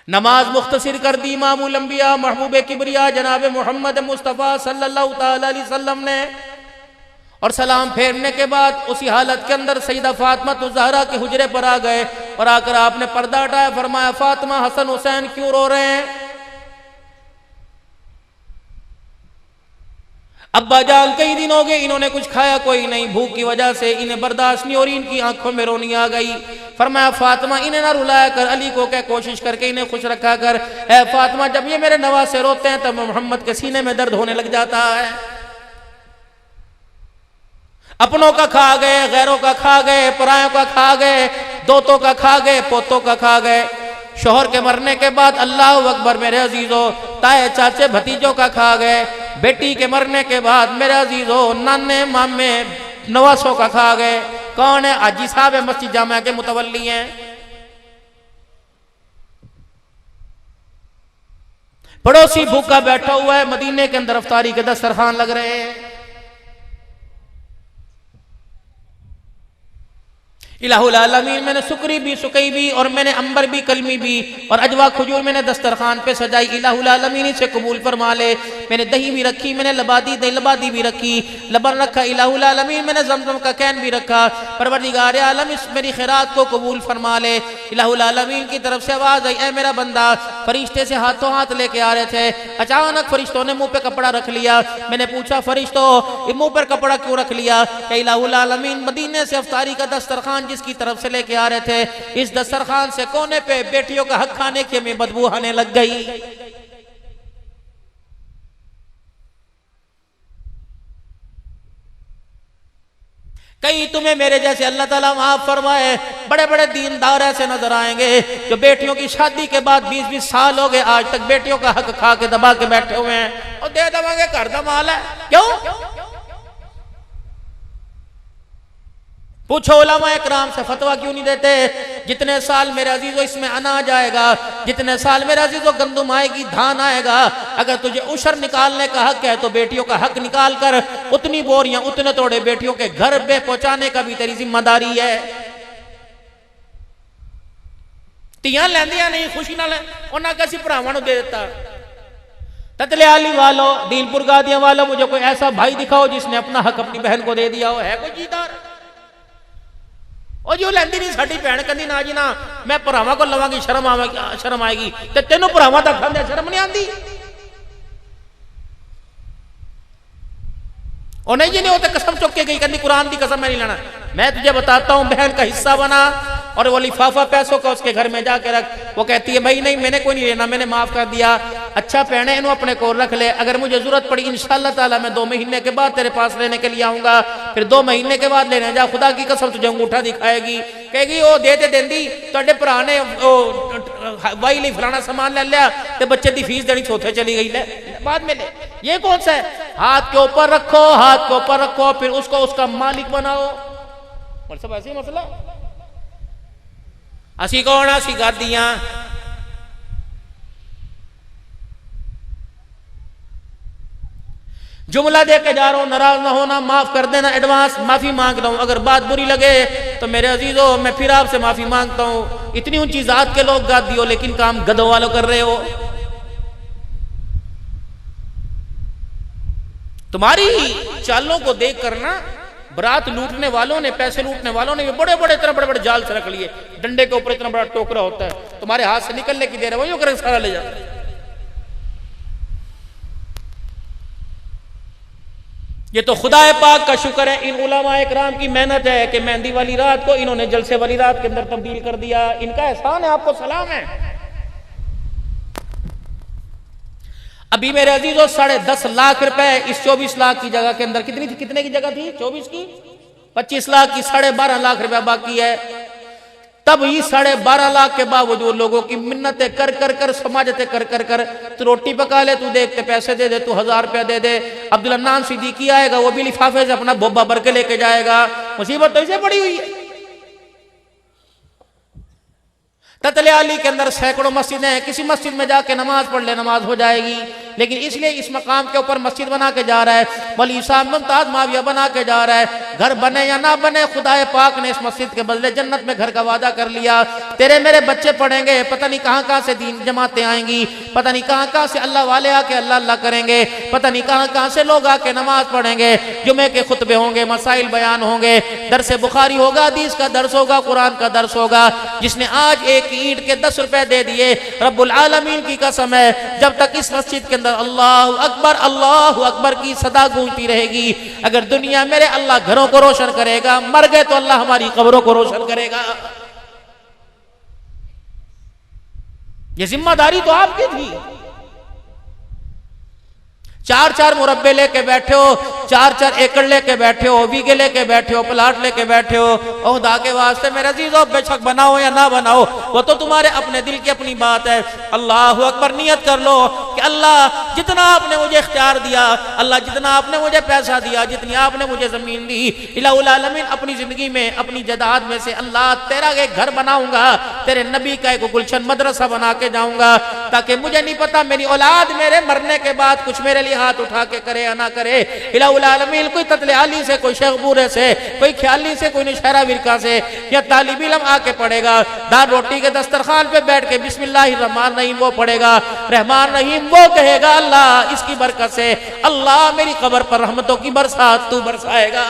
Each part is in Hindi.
नमाज मुख्तसिर कर दी इमामुल अंबिया महबूब किबरिया जनाब मोहम्मद मुस्तफ़ा सल्लल्लाहु ताला अलैहि वसल्लम ने। और सलाम फेरने के बाद उसी हालत के अंदर सईदा फातिमा ज़हरा के हुजरे पर आ गए और आकर आपने पर्दा हटाया, फरमाया फातिमा हसन हुसैन क्यों रो रहे हैं? अब्बा जान कई दिन हो गए इन्होंने कुछ खाया कोई नहीं, भूख की वजह से इन्हें बर्दाश्त नहीं हो रही, इनकी आंखों में रोनी आ गई। फरमाया फातिमा इन्हें ना रुलाया कर, अली को क्या कोशिश करके इन्हें खुश रखा कर। ए फातिमा जब ये मेरे नवाज से रोते हैं तब मोहम्मद के सीने में दर्द होने लग जाता है। अपनों का खा गए, गैरों का खा गए, परायों का खा गए, दोतों का खा गए, पोतों का खा गए। शोहर के मरने के बाद अल्लाह अकबर मेरे अजीजों ताए चाचे भतीजों का खा गए। बेटी के मरने के बाद मेरे अजीजों नाने मामे नवासों का खा गए। कौन है? हाजी साहब है, मस्जिद जामिया के मुतवल्ली हैं। पड़ोसी भूखा बैठा हुआ है, मदीने के अंदर अफ्तारी के दस्तरखान लग रहे हैं। इलाहुल आलमीन मैंने सुकरी भी, सुकई भी और मैंने अंबर भी, कलमी भी और अजवा खजूर मैंने दस्तरखान पे सजाई। इलाहुल आलमीन इसे कबूल फरमा ले। मैंने दही भी रखी, मैंने लबादी भी रखी, लबन रखा। इलाहुल आलमीन मैंने जमजम का कैन भी रखा। परवरदिगार आलम इस मेरी खैरात को कबूल फरमा ले। इलाहुल आलमीन की तरफ से आवाज आई, ऐ मेरा बंदा। फरिश्ते से हाथों हाथ लेके आ रहे थे, अचानक फरिश्तों ने मुंह पे कपड़ा रख लिया। मैंने पूछा फरिश्तों मुंह पर कपड़ा क्यों रख लिया? इलाहुल आलमीन मदीने से अफ्तारी का दस्तरखान जिसकी तरफ से लेके आ रहे थे, इस दस्तरखान से कोने पे बेटियों का हक खाने के में बदबू आने लग गई। कई तुम्हें मेरे जैसे अल्लाह ताला माफ फरमाए बड़े बड़े दीनदार ऐसे नजर आएंगे जो बेटियों की शादी के बाद 20-20 साल हो गए आज तक बेटियों का हक खा के दबा के बैठे हुए हैं। और दे दबांगे घर का माल है क्यों? पूछो उलमा इकराम से फतवा क्यों नहीं देते? जितने साल मेरे अजीजों इसमें अनाज आएगा, जितने साल मेरे अजीजों गंदुम आएगी, धान आएगा, अगर तुझे उशर निकालने का हक है तो बेटियों का हक निकाल कर उतनी बोरियां उतने तोड़े बेटियों के घर पे पहुंचाने का भी तेरी जिम्मेदारी है। तियां लैंदियां नहीं खुशी ना उन्हें किसी भरावां दे देता। ततलियाली वालों, दीनपुर गादियां वालों, मुझे कोई ऐसा भाई दिखाओ जिसने अपना हक अपनी बहन को दे दिया हो। है कोई जीदार? और जो लैंदी नहीं साडी भैन कहती ना जी ना मैं भरावां को लवांगी, शर्म आएगी। ते तेनों भरावां दा खांदे शर्म नहीं आती? और नहीं जी नहीं, वो तो कसम चुक के गई, कहती कुरान की कसम मैं नहीं लेना। मैं तुझे बताता हूं बहन का हिस्सा बना और वो लिफाफा पैसों का उसके घर में जाके रख। वो कहती है भाई नहीं मैंने कोई नहीं लेना, मैंने माफ कर दिया। अच्छा पहने इन्हों अपने को रख ले, अगर मुझे जरूरत पड़ी इंशाअल्लाह ताला मैं 2 महीने के बाद तेरे पास लेने के लिए आऊंगा। फिर 2 महीने के बाद लेने जा, खुदा की कसम तुझे अंगूठा दिखाएगी, कहेगी वो दे देंदी तुहाडे भरा ने वाई ली फलाना सामान ले लिया ते बच्चे की फीस देनी चौथे चली गई, ले बाद में ले। ये कौन सा है? हाथ के ऊपर रखो, हाथ के ऊपर रखो, फिर उसको उसका मालिक बनाओ। और सब ऐसे मसला असी कौन? असी गादियां। जुमला दे के जा रहा हूं, नाराज ना होना, माफ कर देना, एडवांस माफी मांग रहा हूं। अगर बात बुरी लगे तो मेरे अजीजों मैं फिर आपसे माफी मांगता हूं। इतनी ऊंची जात के लोग गादी हो लेकिन काम गधों वालों कर रहे हो। तुम्हारी चालों को देख कर ना बरात लूटने वालों ने, पैसे लूटने वालों ने बड़े बड़े इतना बड़े बड़े जाल से रख लिए। डंडे के ऊपर इतना बड़ा टोकरा होता है, तुम्हारे हाथ से निकलने की देर है, वही करके सारा ले जाते हैं। ये तो खुदा पाक का शुक्र है, इन उलमा इकराम की मेहनत है कि मेहंदी वाली रात को इन्होंने जलसे वाली रात के अंदर तब्दील कर दिया। इनका एहसान है, आपको सलाम है। अभी मेरे अजीजों 10.5 लाख रुपए इस 24 लाख की जगह के अंदर कितनी थी? कितने की जगह थी? 24 की 25 लाख की 12.5 लाख रुपया बाकी है। तब ये 12.5 लाख के बावजूद लोगों की मिन्नतें कर कर कर समाजतें कर कर कर तू रोटी पका ले, तू देखते पैसे दे दे, तू 1000 रुपया दे दे। अब्दुल अन्नान सिद्दीकी आएगा, वो भी लिफाफे से अपना बोबा भर के लेके जाएगा। मुसीबत तो इसे पड़ी हुई है। ततलियाली के अंदर सैकड़ों मस्जिदें हैं, किसी मस्जिद में जाके नमाज पढ़ ले नमाज हो जाएगी। लेकिन इसलिए इस मकाम के ऊपर मस्जिद बना के जा रहा है, वली साहब मुमताज माविया बना के जा रहा है। घर बने या ना बने, खुदाए पाक ने इस मस्जिद के बदले जन्नत में घर का वादा कर लिया। तेरे मेरे बच्चे पढ़ेंगे, पता नहीं कहां कहां से दीन जमातें आएंगी, पता नहीं कहां कहां से अल्लाह वाले आके अल्लाह अल्लाह करेंगे, पता नहीं कहां कहां से लोग आके नमाज पढ़ेंगे, जुमे के खुतबे होंगे, मसाइल बयान होंगे, दरस बुखारी होगा, हदीस का दर्स होगा, कुरान का दर्स होगा। जिसने आज एक ईंट के 10 रुपए दे दिए, रब्बुल आलमीन की कसम है, जब तक इस मस्जिद के अंदर अल्लाह अकबर की सदा गूंजती रहेगी, अगर दुनिया मेरे अल्लाह घरों को रोशन करेगा, मर गए तो अल्लाह हमारी कब्रों को रोशन करेगा। ये जिम्मेदारी तो आपकी थी। 4-4 मुरब्बे लेके बैठे हो, 4-4 एकड़ लेके बैठे हो, बीघे लेके बैठे हो, प्लाट लेके बैठे हो। खुदा के वास्ते मेरे अजीजों, बेशक बनाओ या ना बनाओ, वो तो तुम्हारे अपने दिल की अपनी बात है। अल्लाह अकबर नियत कर लो कि अल्लाह जितना आपने मुझे इख्तियार दिया, अल्लाह जितना आपने मुझे पैसा दिया, जितनी आपने मुझे जमीन दी, इलाहुल आलमीन अपनी जिंदगी में, अपनी जदाद में से अल्लाह तेरा एक घर बनाऊंगा, तेरे नबी का एक गुलशन मदरसा बना के जाऊंगा, ताकि मुझे नहीं पता मेरी औलाद मेरे मरने के बाद कुछ मेरे लिए हाथ उठा के करे या ना करे। इलाहुल आलमीन कोई ततले आली से, कोई शेख बूरे से, कोई ख्याली से, कोई नशहरा विरका से या तालिब इल्म आके पढ़ेगा, दाल रोटी के दस्तरखान पे बैठ के बिस्मिल्लाहिर रहमान रहीम वो पढ़ेगा, रहमान रहीम वो कहेगा, अल्लाह इसकी बरकत से अल्लाह मेरी कब्र पर रहमतों की बरसात तू बरसाएगा।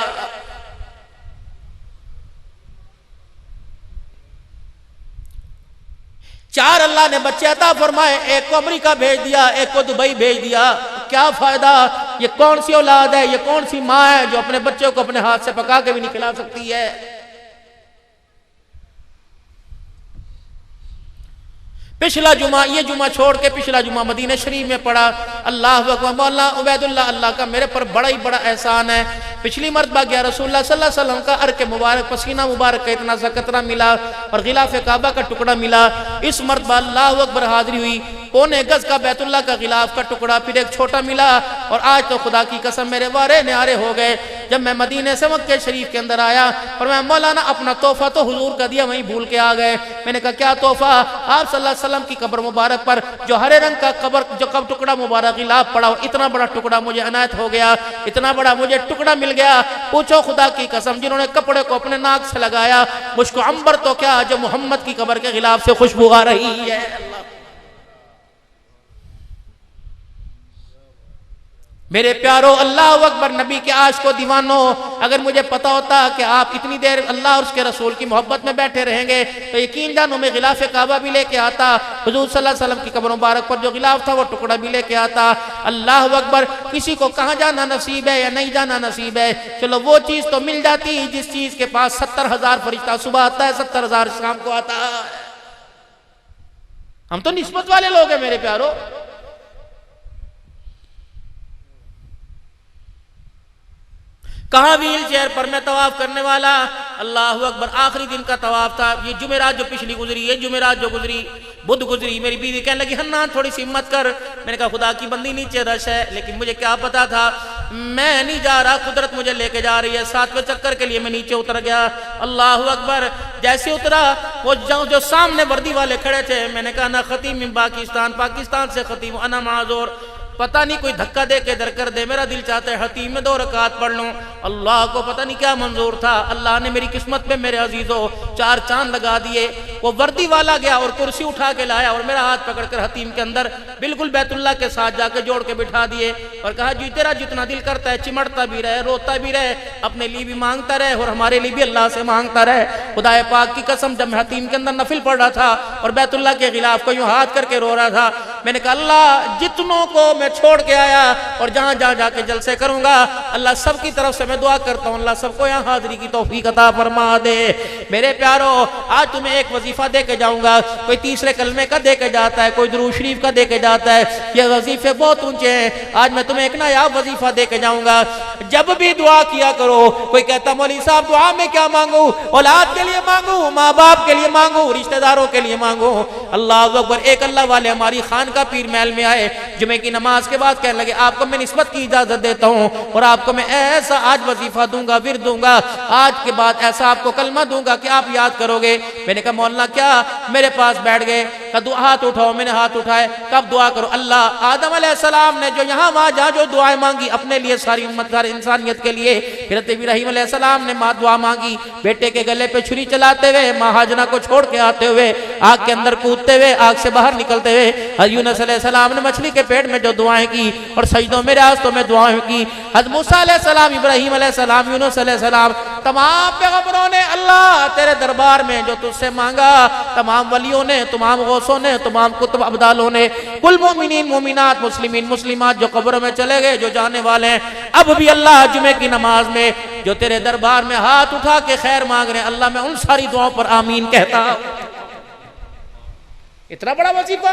चार अल्लाह ने बच्चे अता फरमाए, एक को अमेरिका भेज दिया, एक को दुबई भेज दिया। क्या फायदा? ये कौन सी औलाद है, ये कौन सी माँ है जो अपने बच्चों को अपने हाथ से पका के भी नहीं खिला सकती है? पिछला जुमा, ये जुमा छोड़ के पिछला जुमा मदीना शरीफ में पढ़ा। अल्लाह अकबर, मौला उबैदुल्लाह, अल्लाह का मेरे पर बड़ा ही बड़ा एहसान है। पिछली मरतबा गया रसूलुल्लाह सल्लल्लाहु अलैहि वसल्लम का अर्क मुबारक, पसीना मुबारक का इतना सा कतरा मिला और गिलाफ काबा का टुकड़ा मिला। इस मरतबा अल्लाह अकबर हाजिरी हुई, पौने गज का बैतुल्लाह का गिलाफ का टुकड़ा, फिर एक छोटा मिला। और आज तो खुदा की कसम मेरे वारे न्यारे हो गए। जब मैं मदीने से मक्के शरीफ के अंदर आया और मैं मौलाना अपना तोहफा तो हुजूर का दिया, वहीं भूल के आ गए। मैंने कहा क्या तोहफा? आप सल्लल्लाहु अलैहि वसल्लम की कब्र मुबारक पर जो हरे रंग का कब्र जो कब टुकड़ा मुबारक गिलाफ पड़ा हो, इतना बड़ा टुकड़ा मुझे अनायत हो गया, इतना बड़ा मुझे टुकड़ा मिल गया। पूछो खुदा की कसम, जिन्होंने कपड़े को अपने नाक से लगाया, मुझको अंबर तो क्या जो मोहम्मद की कब्र के खिलाफ से खुशबू आ रही है। मेरे प्यारो, अल्लाह अकबर, नबी के आशिको दीवानो, अगर मुझे पता होता कि आप इतनी देर अल्लाह और उसके रसूल की मोहब्बत में बैठे रहेंगे तो यकीन जानो मैं गिलाफ काबा भी लेके आता, हुजूर सल्लल्लाहु अलैहि वसल्लम की कब्र मुबारक पर जो गिलाफ था वो टुकड़ा भी लेके आता। अल्लाह अकबर, किसी को कहाँ जाना नसीब है या नहीं जाना नसीब है, चलो वो चीज़ तो मिल जाती जिस चीज़ के पास 70,000 फरिश्ता सुबह आता है, 70,000 शाम को आता है। हम तो निस्बत वाले लोग हैं मेरे प्यारो। कहाँ व्हील चेयर पर मैं तवाफ करने वाला, अल्लाह अकबर, आखिरी दिन का तवाफ था। ये जुमेरात जो पिछली गुजरी, ये जुमेरात जो गुजरी, बुध गुजरी, मेरी बीवी कहने लगी हन्ना थोड़ी सी हिम्मत कर। मैंने कहा खुदा की बंदी नीचे रश है, लेकिन मुझे क्या पता था, मैं नहीं जा रहा, कुदरत मुझे लेके जा रही है। 7वें चक्कर के लिए मैं नीचे उतर गया। अल्लाह अकबर, जैसे उतरा वो जो सामने वर्दी वाले खड़े थे, मैंने कहा ना खतीम पाकिस्तान, पाकिस्तान से खतीम अना माजूर। पता नहीं कोई धक्का दे के दर कर दे, मेरा दिल चाहता है हतीम में 2 रकात पढ़ लूं। अल्लाह को पता नहीं क्या मंजूर था, अल्लाह ने मेरी किस्मत पे मेरे अजीजों 4 चांद लगा दिए। वो वर्दी वाला गया और कुर्सी उठा के लाया और मेरा हाथ पकड़कर हतीम के अंदर बिल्कुल बैतुल्लाह के साथ जाके जोड़ के बिठा दिए और कहा जी तेरा जितना दिल करता है चिमड़ता भी रहे, रोता भी रहे, अपने लिए भी मांगता रहे और हमारे लिए भी अल्लाह से मांगता रहे। खुदा पाक की कसम, जब मैं हतीम के अंदर नफिल पढ़ रहा था और बैतुल्लाह के खिलाफ को यूं हाथ करके रो रहा था, मैंने कहा अल्लाह जितनों को मैं छोड़ के आया और जहां जहां जाके जलसे करूंगा, अल्लाह सबकी तरफ से मैं दुआ करता हूं, अल्लाह सबको यहाँ हाजिरी की तौफीक अता फरमा दे। मेरे प्यारो, आज तुम्हें एक वजीफा दे के जाऊंगा, कोई तीसरे कलमे का दे के जाता है, कोई दुरूद शरीफ का दे के जाता है। ये वजीफे बहुत ऊंचे हैं। आज मैं तुम्हें एक नायाब वजीफा दे के जाऊंगा। जब भी दुआ किया करो, कोई कहता मौलवी साहब दुआ में क्या मांगू, औलाद के लिए मांगू, माँ बाप के लिए मांगू, रिश्तेदारों के लिए मांगू। अल्लाह अकबर, एक अल्लाह वाले हमारी खान का पीर महल में आए, जुमे की नमाज के बाद कहने लगे आपको मैं निस्बत की इजाजत देता हूँ और आपको मैं ऐसा आज वजीफा दूंगा, विर दूंगा, आज के बाद ऐसा आपको कलमा दूंगा कि आप याद करोगे। मैंने कहा मौलाना क्या? मेरे पास बैठ गए, कहा हाथ उठाओ, मैंने हाथ उठाए। कब दुआ करो? अल्लाह आदम अलैहिस्सलाम ने जो यहाँ वहाँ जहाँ जो दुआएं मांगी अपने लिए, सारी उम्मत, सारी इंसानियत के लिए, हज़रत इब्राहीम अलैहिस्सलाम ने माँ दुआ मांगी बेटे के गले पे छुरी चलाते हुए, माँ हाजना को छोड़ के आते हुए, आग के अंदर कूदते हुए, आग से बाहर निकलते हुए, यूनुस अलैहिस्सलाम ने मछली के पेट में जो दुआएं की और सजदों में रास्तों में दुआएं की, हज़रत मूसा अलैहिस्सलाम, इब्राहीम अलैहिस्सलाम, यूनुस अलैहिस्सलाम, तमाम पैगंबरों ने अल्लाह तेरे दरबार में जो तुझसे मांगा, तमाम वलियों ने, तमाम गौसों ने, तमाम कुतुब अब्दालों ने, कुल मोमिनीन मोमिनात, मुस्लिमीन मुस्लिमात जो कब्र में चले गए, जो जाने वाले हैं, अब भी अल्लाह जुमे की नमाज में जो तेरे दरबार में हाथ उठा के खैर मांग रहे हैं, अल्लाह मैं उन सारी दुआओं पर आमीन कहता हूं। इतना बड़ा वजीफा,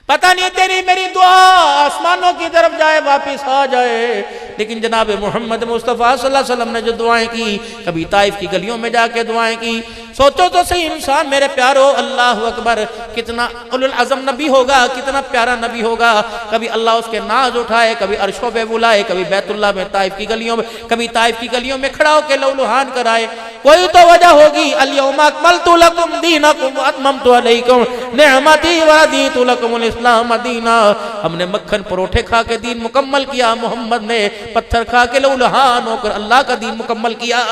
पता नहीं तेरी मेरी दुआ आसमानों की तरफ जाए, वापिस आ जाए, लेकिन जनाब मोहम्मद मुस्तफ़ा सल्लल्लाहु अलैहि वसल्लम ने जो दुआएं की, कभी ताइफ की गलियों में जाके दुआएं की। सोचो तो सही इंसान, मेरे प्यारो, अल्लाह अकबर, कितना उलुल अज़म नबी होगा, कितना प्यारा नबी होगा। कभी अल्लाह उसके नाज उठाए, कभी अर्शों पे बुलाए, कभी बैतुल्लाह में, ताइफ की गलियों में, कभी ताइफ की गलियों में खड़ा होकर लौलुहान कराए। कोई तो वजह होगी। अल-यौमा अकमलतु लकुम दीनकुम व अतममतु अलैकुम निअमती व रदीतु लकुमुल इस्लाम दीना। हमने मक्खन परोठे खा के दीन मुकम्मल किया, मोहम्मद ने पत्थर खा के लौलुहान होकर अल्लाह का दीन मुकम्मल किया।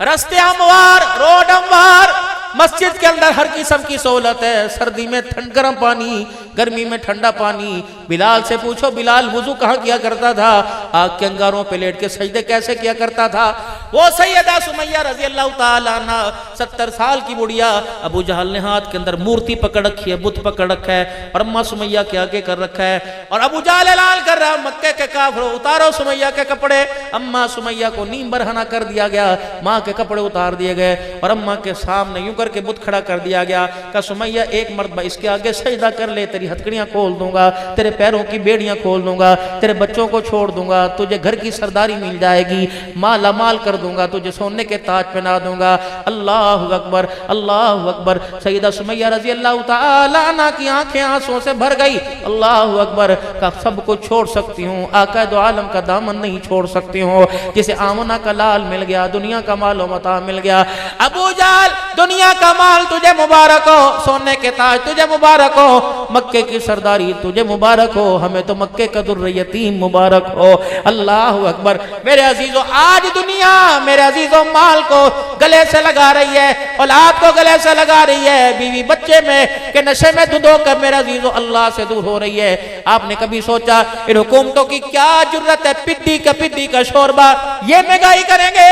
रास्ते हमवार, रोड हमवार, मस्जिद के अंदर हर किस्म की सहूलत है। सर्दी में गर्म पानी, गर्मी में ठंडा पानी। बिलाल से पूछो, बिलाल वुजू कहाँ किया करता था? आग के अंगारों पे लेट के सजदे कैसे किया करता था? वो सैयदा सुमैया रजी अल्लाह ताला अन्हा, 70 साल की बुढ़िया, अबू जहल ने हाथ के अंदर मूर्ति पकड़ रखी है, बुत पकड़ रखा है, और अम्मा सुमैया के आगे कर रखा है, और अबू जहल ऐलान कर रहा है, मक्के के काफिरों, उतारो सुमैया के कपड़े। अम्मा सुमैया को नीम बरहना कर दिया गया, माँ के कपड़े उतार दिए गए, और अम्मा के सामने यूं करके बुत खड़ा कर दिया गया। कहा सुमैया एक मर्तबा इसके आगे सजदा कर ले, तेरी हथकड़ियां खोल दूंगा, तेरे पैरों की बेड़ियां खोल दूंगा, तेरे बच्चों को छोड़ दूंगा, तुझे घर की सरदारी मिल जाएगी, माला माल कर दूंगा, तुझे सोने के ताज पहना दूंगा। अल्लाह अकबर, अल्लाह अकबर। सैयदा सुमैया रजी अल्लाह ताला अन्हा की आंखें आंसुओं से भर गई। अल्लाह अकबर। का सब कुछ छोड़ सकती हूँ, आका दो आलम का दामन नहीं छोड़ सकती हूँ। जिसे आमना का लाल मिल गया, दुनिया का मालो मता मिल गया। अबू जहल, दुनिया का माल तुझे मुबारक हो, सोने के ताज तुझे मुबारक हो, मक्के की सरदारी तुझे मुबारक हो, हमें तो मक्के का दुर्र यतीम मुबारक हो। अल्लाह अकबर। मेरे अजीजों, आज दुनिया मेरे अजीजों माल को गले से लगा रही है, औलाद को गले से लगा रही है, बीवी बच्चे में के नशे में धुधो कर मेरे अजीजों अल्लाह से दूर हो रही है। आपने कभी सोचा इन हुकूमतों की क्या जरूरत है? पिद्दी का शोरबा ये महंगाई करेंगे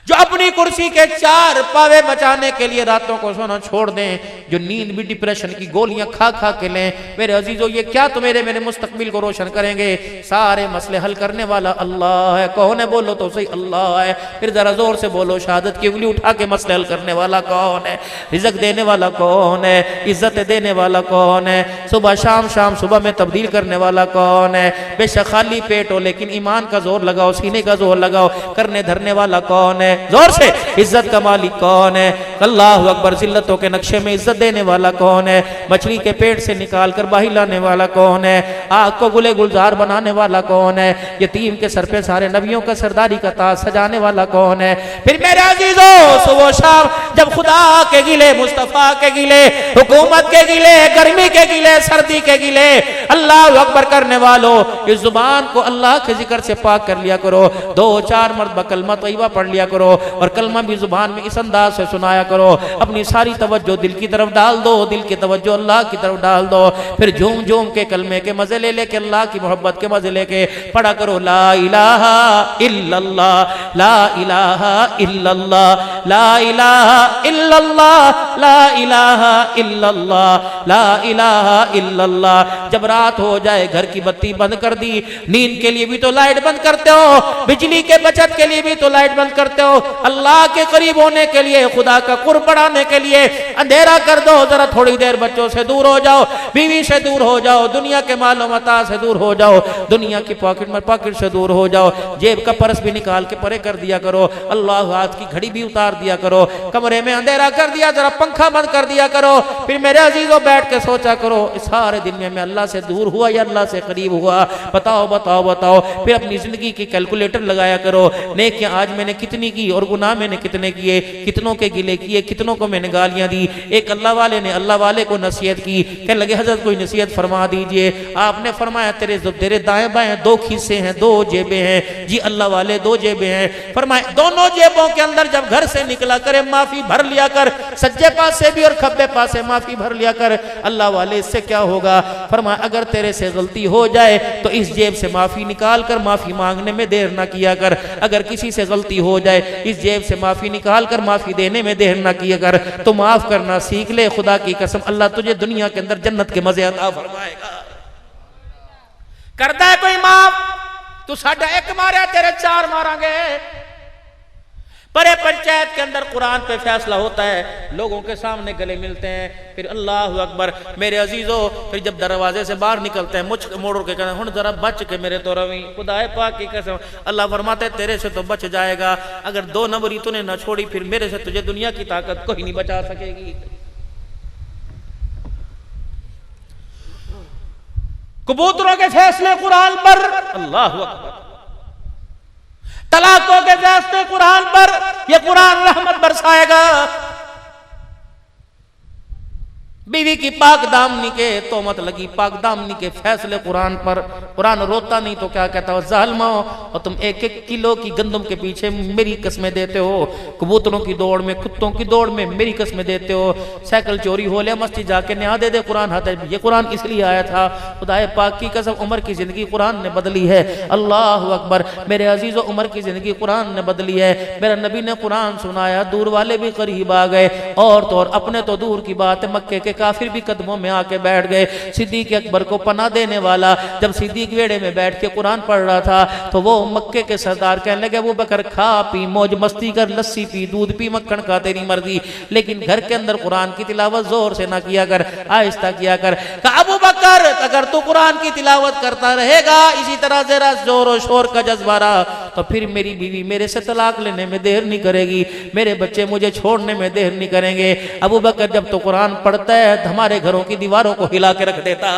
जो अपनी कुर्सी के 4 पावे बचाने के लिए रातों को सोना छोड़ दें, जो नींद भी डिप्रेशन की गोलियां खा खा के लें। मेरे अजीजों, ये क्या तो मेरे मुस्तकबिल को रोशन करेंगे? सारे मसले हल करने वाला अल्लाह है। कौन है? बोलो तो सही, अल्लाह है। फिर जरा जोर से बोलो, शहादत की उंगली उठा के मसले हल करने वाला कौन है? रिज़्क़ देने वाला कौन है? इज्जत देने वाला कौन है? सुबह शाम, शाम सुबह में तब्दील करने वाला कौन है? बेशक खाली पेट हो लेकिन ईमान का जोर लगाओ, सीने का जोर लगाओ, करने धरने वाला कौन है? जोर से। इज्जत का मालिक कौन है? अल्लाह अकबर। जिल्लतों के नक्शे में इज्जत देने वाला कौन है? मछली के पेट से निकाल कर बाही लाने वाला कौन है? आग को गुले गुलजार बनाने वाला कौन है? यतीम के सर पे सारे नबियों का सरदारी का ताज सजाने वाला कौन है? फिर मेरे अजीजों, सुबह शाम जब खुदा के गिले, मुस्तफा के गिले, हुकूमत के गिले, गर्मी के गिले, सर्दी के गिले, अल्लाह अकबर करने वालों, इस जुबान को अल्लाह के जिक्र से पाक कर लिया करो। 2-4 मरतबा कलमा तैयबा पढ़ लिया करो, और कलमा भी जुबान में इस अंदाज से सुनाया करो। अपनी सारी तवज्जो दिल की तरफ डाल दो, दिल की तवज्जो अल्लाह की तरफ डाल दो। फिर झूम झूम के कलमे के मजे ले लेके, अल्लाह की मोहब्बत के मजे लेके पढ़ा करो, ला इलाहा इल्लल्लाह, ला इलाहा इल्लल्लाह, ला इलाहा इल्लल्लाह, ला इलाहा इल्लल्लाह, ला इलाहा इल्लल्लाह। जब रात हो जाए, घर की बत्ती बंद कर दी, नींद के लिए भी तो लाइट बंद करते हो, बिजली के बचत के लिए भी तो लाइट बंद करते हो, अल्लाह के करीब होने के लिए, खुदा का कुर्ब बढ़ाने के लिए अंधेरा कर दो। जरा थोड़ी देर बच्चों से दूर हो जाओ, बीवी से दूर हो जाओ, दुनिया के मालो मता से दूर हो जाओ, दुनिया की पॉकेट से दूर हो जाओ, जेब का पर्स भी निकाल के परे कर दिया करो, अल्लाह हाथ की घड़ी भी उतार दिया करो, कमरे में अंधेरा कर दिया, जरा पंखा बंद कर दिया करो। फिर मेरे अजीजों बैठ के सोचा करो, इस सारे दिन में मैं अल्लाह से दूर हुआ या अल्लाह से करीब हुआ? बताओ बताओ बताओ। फिर अपनी जिंदगी की कैलकुलेटर लगाया करो, नेकियां आज मैंने कितनी की और गुनाह मैंने कितने किए, कितनों के गिले किए, कितनों को मैंने गालियां दी। एक अल्लाह वाले ने अल्लाह वाले को नसीहत की, कहने लगे हजरत कोई नसीहत फरमा दीजिए। आपने फरमाया तेरे दाएं बाएं दो खीसे हैं, दो जेबें हैं। जी अल्लाह वाले दो जेबें हैं। फरमाया दोनों जेबों के अंदर जब घर से निकला करे माफी भर लिया कर, सज्जे पास से भी और खब्बे पास से माफी भर लिया कर। अल्लाह वाले इससे क्या होगा? फरमाया अगर तेरे से गलती हो जाए तो इस जेब से माफी निकाल कर माफी मांगने में देर ना किया कर। अगर किसी से गलती हो जाए इस जेब से माफी निकाल कर माफी देने में देर ना किया कर। तो माफ करना सीख ले, खुदा की कसम अल्लाह तुझे दुनिया के अंदर जन्नत के मजे अता फरमाएगा। करता है कोई माफ? तू साढ़ा एक मारे तेरे चार मारांगे। बड़े पंचायत के अंदर कुरान पे फैसला होता है, लोगों के सामने गले मिलते हैं, फिर अल्लाह अकबर। मेरे अजीजों फिर जब दरवाजे से बाहर निकलते हैं मुझ मोड़ के कहते हैं जरा बच के मेरे तो रवि, खुदाए पाक की कसम अल्लाह फरमाते तेरे से तो बच जाएगा, अगर 2 नंबरी तूने न छोड़ी फिर मेरे से तुझे दुनिया की ताकत कोई नहीं बचा सकेगी। कबूतरों के फैसले कुरान पर, अल्लाह अकबर। तलाकों के फैसले कुरान पर, यह कुरान रहमत बरसाएगा। बीवी की पाक दामनी के तोहमत लगी, पाक दामनी के फैसले कुरान पर। कुरान रोता नहीं तो क्या कहता हो? जालिमो, और तुम 1-1 किलो की गंदम के पीछे मेरी कसमें देते हो, कबूतरों की दौड़ में कुत्तों की दौड़ में मेरी कसमें देते हो। साइकिल चोरी हो लिया मस्जिद जाके न्याय दे दे, कुरान हाथ है। ये कुरान इसलिए आया था, खुदाए पाक की कसम उमर की जिंदगी कुरान ने बदली है। अल्लाह अकबर। मेरे अजीजों उमर की जिंदगी कुरान ने बदली है। मेरा नबी ने कुरान सुनाया, दूर वाले भी करीब आ गए, और तो और अपने तो दूर की बात है मक्के के काफिर भी कदमों में आके बैठ गए। सिद्दीक अकबर को पनाह देने वाला जब सिद्दीक वेड़े में बैठ के कुरान पढ़ रहा था तो वो मक्के के सरदार कहने लगे अबू बकर खा पी मौज मस्ती कर, लस्सी पी, दूध पी, मक्खन खा, तेरी मर्जी, लेकिन घर के अंदर कुरान की तिलावत जोर से ना किया कर, आहिस्ता किया कर। कहा अबू बकर अगर तू कुरान की तिलावत करता रहेगा इसी तरह जरा जोर और शोर का जज्बा रहा तो फिर मेरी बीवी मेरे से तलाक लेने में देर नहीं करेगी, मेरे बच्चे मुझे छोड़ने में देर नहीं करेंगे। अबू बकर जब तो कुरान पढ़ता है हमारे घरों की दीवारों को हिला के रख देता है।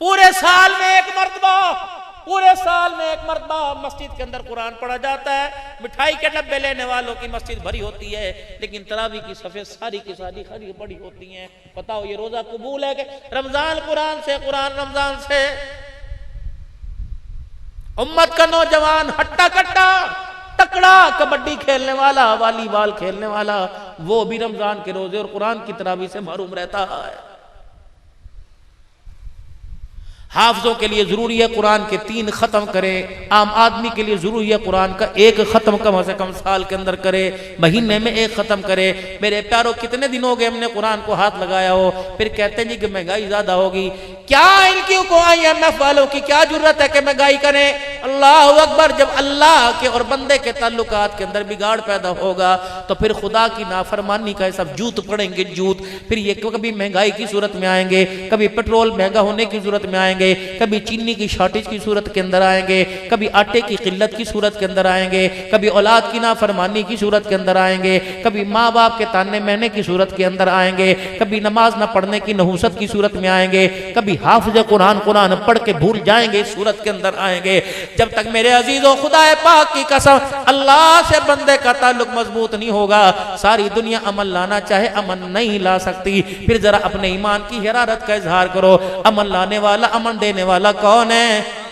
पूरे साल में एक मर्तबा मस्जिद के अंदर कुरान पढ़ा जाता है। मिठाई के डब्बे लेने वालों की मस्जिद भरी होती है, लेकिन तरावी की सफेद सारी की सारी खड़ी पड़ी होती हैं। बताओ ये रोजा कबूल है कि रमजान कुरान से, कुरान रमजान से? उम्मत का नौजवान हट्टा कट्टा तकड़ा कबड्डी खेलने वाला, वॉलीबॉल खेलने वाला, वो भी रमजान के रोजे और कुरान की तरावी से महरूम रहता है। हाफिजों के लिए जरूरी है कुरान के 3 खत्म करे, आम आदमी के लिए जरूरी है कुरान का 1 खत्म कम से कम साल के अंदर करे, महीने में 1 खत्म करे। मेरे प्यारों कितने दिन हो गए हमने कुरान को हाथ लगाया हो, फिर कहते हैं जी कि महंगाई ज्यादा होगी। क्या इनकी को IMF वालों की क्या जरूरत है कि महंगाई करें? अल्लाह अकबर। जब अल्लाह के और बंदे के ताल्लुकात के अंदर बिगाड़ पैदा होगा तो फिर खुदा की नाफरमानी का सब जूत पड़ेंगे जूत। फिर ये कभी महंगाई की सूरत में आएंगे, कभी पेट्रोल महंगा होने की सूरत में आएंगे, कभी चीनी की शॉर्टेज की सूरत के अंदर आएंगे, कभी आटे की किल्लत की सूरत के अंदर आएंगे, कभी औलाद की नाफरमानी की सूरत के अंदर आएंगे, कभी माँ बाप के ताने महने की सूरत के अंदर आएंगे, कभी नमाज न पढ़ने की नहुसत की सूरत में आएंगे, कभी हाफिज कुरान पढ़ के भूल जाएंगे इस सूरत के अंदर आएंगे। जब तक मेरे अजीजों खुदा पाक की कसम अल्लाह से बंदे का ताल्लुक मजबूत नहीं होगा, सारी दुनिया अमल लाना चाहे अमन नहीं ला सकती। फिर जरा अपने ईमान की हरारत का इजहार करो। अमन लाने वाला, अमन देने वाला कौन है?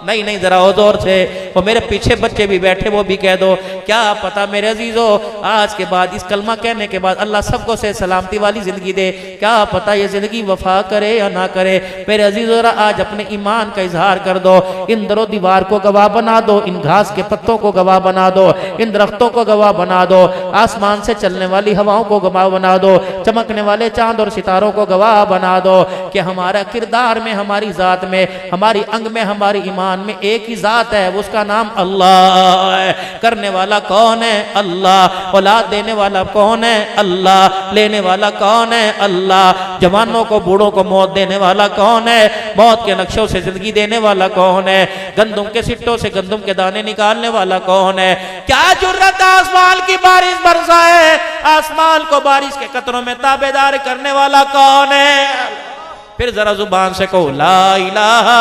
नहीं जरा और जोर से, वो मेरे पीछे बच्चे भी बैठे वो भी कह दो। क्या पता मेरे अजीजों आज के बाद इस कलमा कहने के बाद अल्लाह सबको से सलामती वाली जिंदगी दे, क्या पता ये जिंदगी वफा करे या ना करे। मेरे अजीजों आज अपने ईमान का इजहार कर दो। इन दरो दीवार को गवाह बना दो, इन घास के पत्तों को गवाह बना दो, इन दरख्तों को गवाह बना दो, आसमान से चलने वाली हवाओं को गवाह बना दो, चमकने वाले चांद और सितारों को गवाह बना दो कि हमारा किरदार में, हमारी जात में, हमारी अंग में, हमारी ईमान में एक ही जात है, उसका नाम अल्लाह है। करने वाला कौन है? अल्लाह। औलाद देने वाला कौन है? अल्लाह। लेने वाला कौन है? अल्लाह। जवानों को बूढ़ों को मौत देने वाला कौन है? मौत के नक्शों से जिंदगी देने वाला कौन है? गंदुम के सिट्टों से गंदुम के दाने निकालने वाला कौन है? क्या जुर्रत आसमान की बारिश बरसाए, आसमान को बारिश के कतरों में ताबेदार करने वाला कौन है? फिर जरा जुबान से कहो ला इलाहा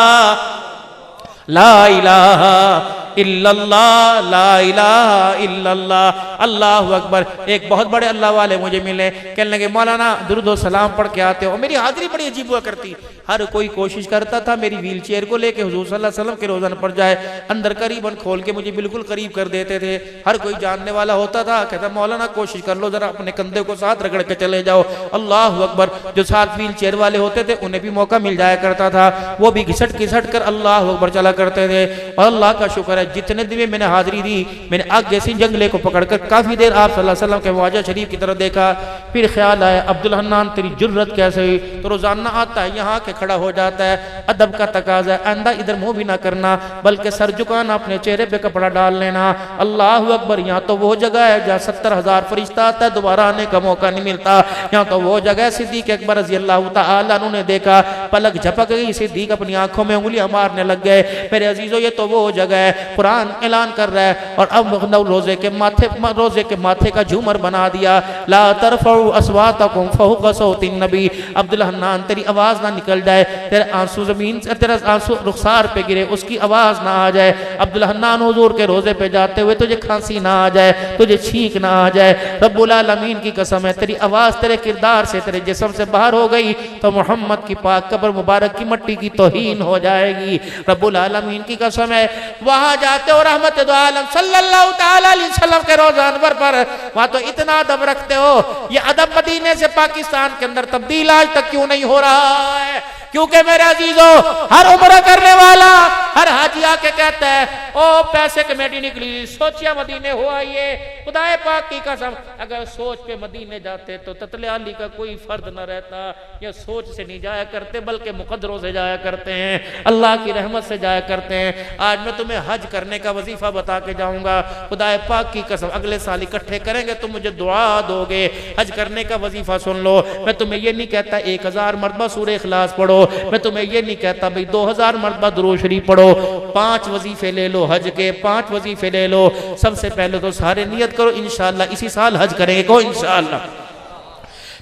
इल्लल्लाह, ला इलाहा इल्लल्लाह, अल्लाहु अकबर। एक बहुत बड़े अल्लाह वाले मुझे मिले, कहने लगे मौलाना दुरूद व सलाम पढ़ के आते हो। मेरी हाजिरी बड़ी अजीब हुआ करती, हर कोई कोशिश करता था मेरी व्हील चेयर को लेके हुजूर सल्लल्लाहु अलैहि वसल्लम के रोजाना पड़ जाए, अंदर करीबन खोल के मुझे बिल्कुल करीब कर देते थे। हर कोई जानने वाला होता था, कहता मौलाना कोशिश कर लो जरा अपने कंधे को साथ रगड़ के चले जाओ। अल्लाहु अकबर। जो साथ व्हील चेयर वाले होते थे उन्हें भी मौका मिल जाया करता था, वो भी घिसट घिसट कर अल्लाहु अकबर चला करते थे। और अल्लाह का शुक्र है जितने दिन मैंने हाजिरी दी, मैंने आगे से जंगले को पकड़कर काफी देर आप सल्लल्लाहु अलैहि वसल्लम के वाजा शरीफ की तरफ देखा। फिर ख्याल आया अब्दुल हन्नान तेरी जुर्रत कैसे हुई? तो रोजाना आता है यहाँ के खड़ा हो जाता है, अदब का तकाजा है, आंदा इधर मुंह भी ना करना बल्कि सर झुकाना, अपने चेहरे पे कपड़ा डाल लेना। अल्लाह अकबर। यहाँ तो वो जगह है जहाँ 70,000 फरिश्ता आता है, दोबारा आने का मौका नहीं मिलता। यहाँ तो वो जगह सिद्दीक अकबर रज़ी अल्लाह तआला अन्हु ने देखा, पलक झपक गई, सिद्दीक अपनी आंखों में उंगलियां मारने लग गए। मेरे अजीजों ये तो वो जगह है, कुरान ऐलान कर रहा है। और अब रोजे के माथे का झूमर बना दिया, ला तरफउ अस्वातकुम फौक़ सौतिन नबी। अब्दुल हन्नान तेरी आवाज ना निकल जाए, तेरे आंसू जमीन से, तेरा आंसू रुखसार पे गिरे, उसकी आवाज ना आ जाए। अब्दुल हन्नान हुजूर के रोजे पे जाते हुए तुझे खांसी ना आ जाए, तुझे छींक ना आ जाए। रब्बुल आलमीन की कसम है तेरी आवाज तेरे किरदार से, तेरे जिस्म से बाहर हो गई तो मोहम्मद की पाक कब्र मुबारक की मट्टी की तौहीन हो जाएगी। रब्बुल आलमीन की कसम है वहां जाते हो रहमत दो आलम सल्लल्लाहु तआला अलैहि वसल्लम के रोज़ा अनवर पर, वहां तो इतना अदब रखते हो। ये अदब मदीने से पाकिस्तान के अंदर तब्दील आज तक क्यों नहीं हो रहा है? क्योंकि मेरे अजीजों हर उम्र करने वाला हर हाजी आके कहता है ओ पैसे कमेटी निकली, सोचिया मदीने हो आइए। खुदाए पाक की कसम अगर सोच पे मदीने जाते तो ततले आली का कोई फर्द न रहता। ये सोच से नहीं जाया करते बल्कि मुकद्दरों से जाया करते हैं, अल्लाह की रहमत से जाया करते हैं। आज मैं तुम्हें हज करने का वजीफा बता के जाऊंगा। खुदाए पाक की कसम अगले साल इकट्ठे करेंगे, तुम मुझे दुआ दोगे। हज करने का वजीफा सुन लो। मैं तुम्हें ये नहीं कहता 1000 मरतबा सूरह इखलास पढ़ो, मैं तुम्हें ये नहीं कहता भाई 2000 मरतबा दुरूद शरीफ पढ़ो। 5 वजीफे ले लो हज के, 5 वजीफे ले लो। सबसे पहले तो सारे नियत करो इंशाअल्लाह इसी साल हज करेंगे, को इंशाअल्लाह।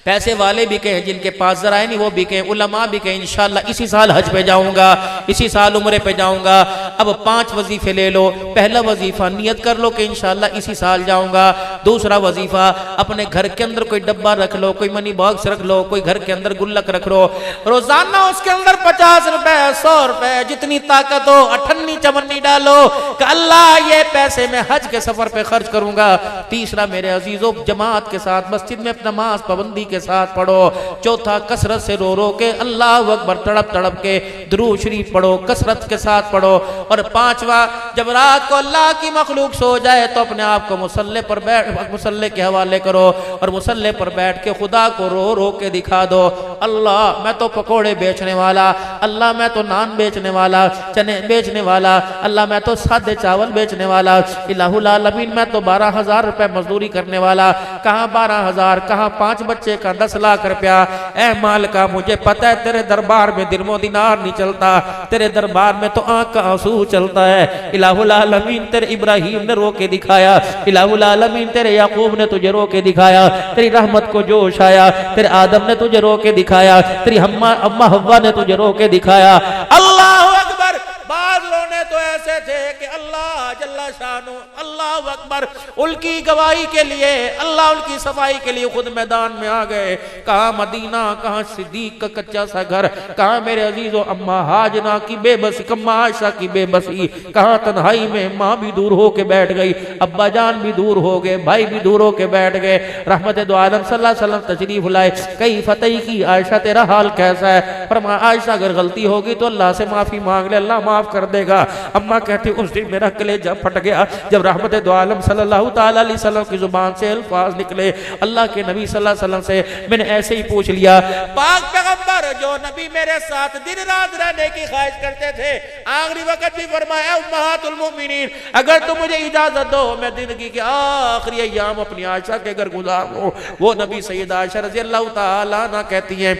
पैसे वाले भी कहें, जिनके पास जरा है नहीं वो भी कहें, उलमा भी कहें इंशाअल्लाह इसी साल हज पे जाऊंगा, इसी साल उम्रे पे जाऊंगा। अब 5 वजीफे ले लो। पहला वजीफा नियत कर लो कि इंशाअल्लाह इसी साल जाऊंगा। दूसरा वजीफा अपने घर के अंदर कोई डब्बा रख लो, कोई मनी बॉक्स रख लो, कोई घर के अंदर गुल्लक रख लो, रोजाना उसके अंदर 50 रुपए 100 रुपए जितनी ताकत हो अठन्नी चवन्नी डालो कि अल्लाह ये पैसे मैं हज के सफर पे खर्च करूंगा। तीसरा मेरे अजीजों जमात के साथ मस्जिद में नमाज पाबंदी के साथ पढ़ो। चौथा कसरत से रो रो के अल्लाह अकबर तड़प तड़प के दुरूद शरीफ पढ़ो, कसरत के साथ पढ़ो। और 5वां जब रात को अल्लाह की मखलूक सो जाए तो अपने आप को मुसल्ले पर बैठ, मुसल्ले के हवाले करो और मुसल्ले पर बैठ के खुदा को रो रो के दिखा दो, अल्लाह मैं तो पकोड़े बेचने वाला, अल्लाह मैं तो नान बेचने वाला, चने बेचने वाला, अल्लाह मैं तो सादे चावल बेचने वाला, इलाहुल आलमीन मैं तो 12,000 रुपए मजदूरी करने वाला। कहाँ 12,000, कहाँ 5 बच्चे का 10 लाख रुपया। ऐ मालिका मुझे पता है तेरे दरबार में दिरमो दिनार नहीं चलता, तेरे दरबार में तो आंख का आंसू चलता है। इलाहुल आलमीन तेरे इब्राहिम ने रो के दिखाया, इलाहुल आलमीन तेरे याकूब ने तुझे रो के दिखाया, तेरी रहमत को जोश आया, तेरे आदम ने तुझे रो के दिखाया, तेरी अम्मा हव्वा ने तुझे रो के दिखाया। अल्लाह अकबर। बाज रोने तो ऐसे थे कि अल्लाह जल्ला शानो, अल्लाह अकबर, उनकी गवाही के लिए, अल्लाह उनकी सफाई के लिए खुद मैदान में आ गए। कहाँ मदीना, कहाँ सिद्दीक का कच्चा सा घर, कहाँ मेरे अजीजों अम्मा हाजना की बेबसी, अम्मा आयशा की बेबसी, कहाँ तन्हाई में माँ भी दूर हो के बैठ गई, अब्बा जान भी दूर हो गए, भाई भी दूर हो के बैठ गए। रहमत दो आलम सल्लल्लाहु अलैहि वसल्लम तशरीफ लाए। कई फतेह की आयशा तेरा हाल कैसा है? फरमा आयशा अगर गलती होगी तो अल्लाह से माफी मांग ले, अल्लाह माफ कर देगा। अम्मा कहती उस दिन मेरा कलेजा फट गया जब रहमत दो आलम सल्लल्लाहु ताला अलैहि वसल्लम की जुबान से अल्फाज निकले अल्लाह के नबी सल्लल्लाहु अलैहि वसल्लम से। मैंने ऐसे ही पूछ लिया, पाक पैगंबर जो नबी मेरे साथ दिन रात रहने की ख्वाहिश करते थे, आखिरी वक्त भी फरमाया उम्महातुल मोमिनीन अगर तुम मुझे इजाजत दो मैं जिंदगी के आखिरी अय्याम अपनी आयशा के घर गुजारूं। वो नबी सैयदा आयशा रज़ी अल्लाह ताला अन्हा कहती हैं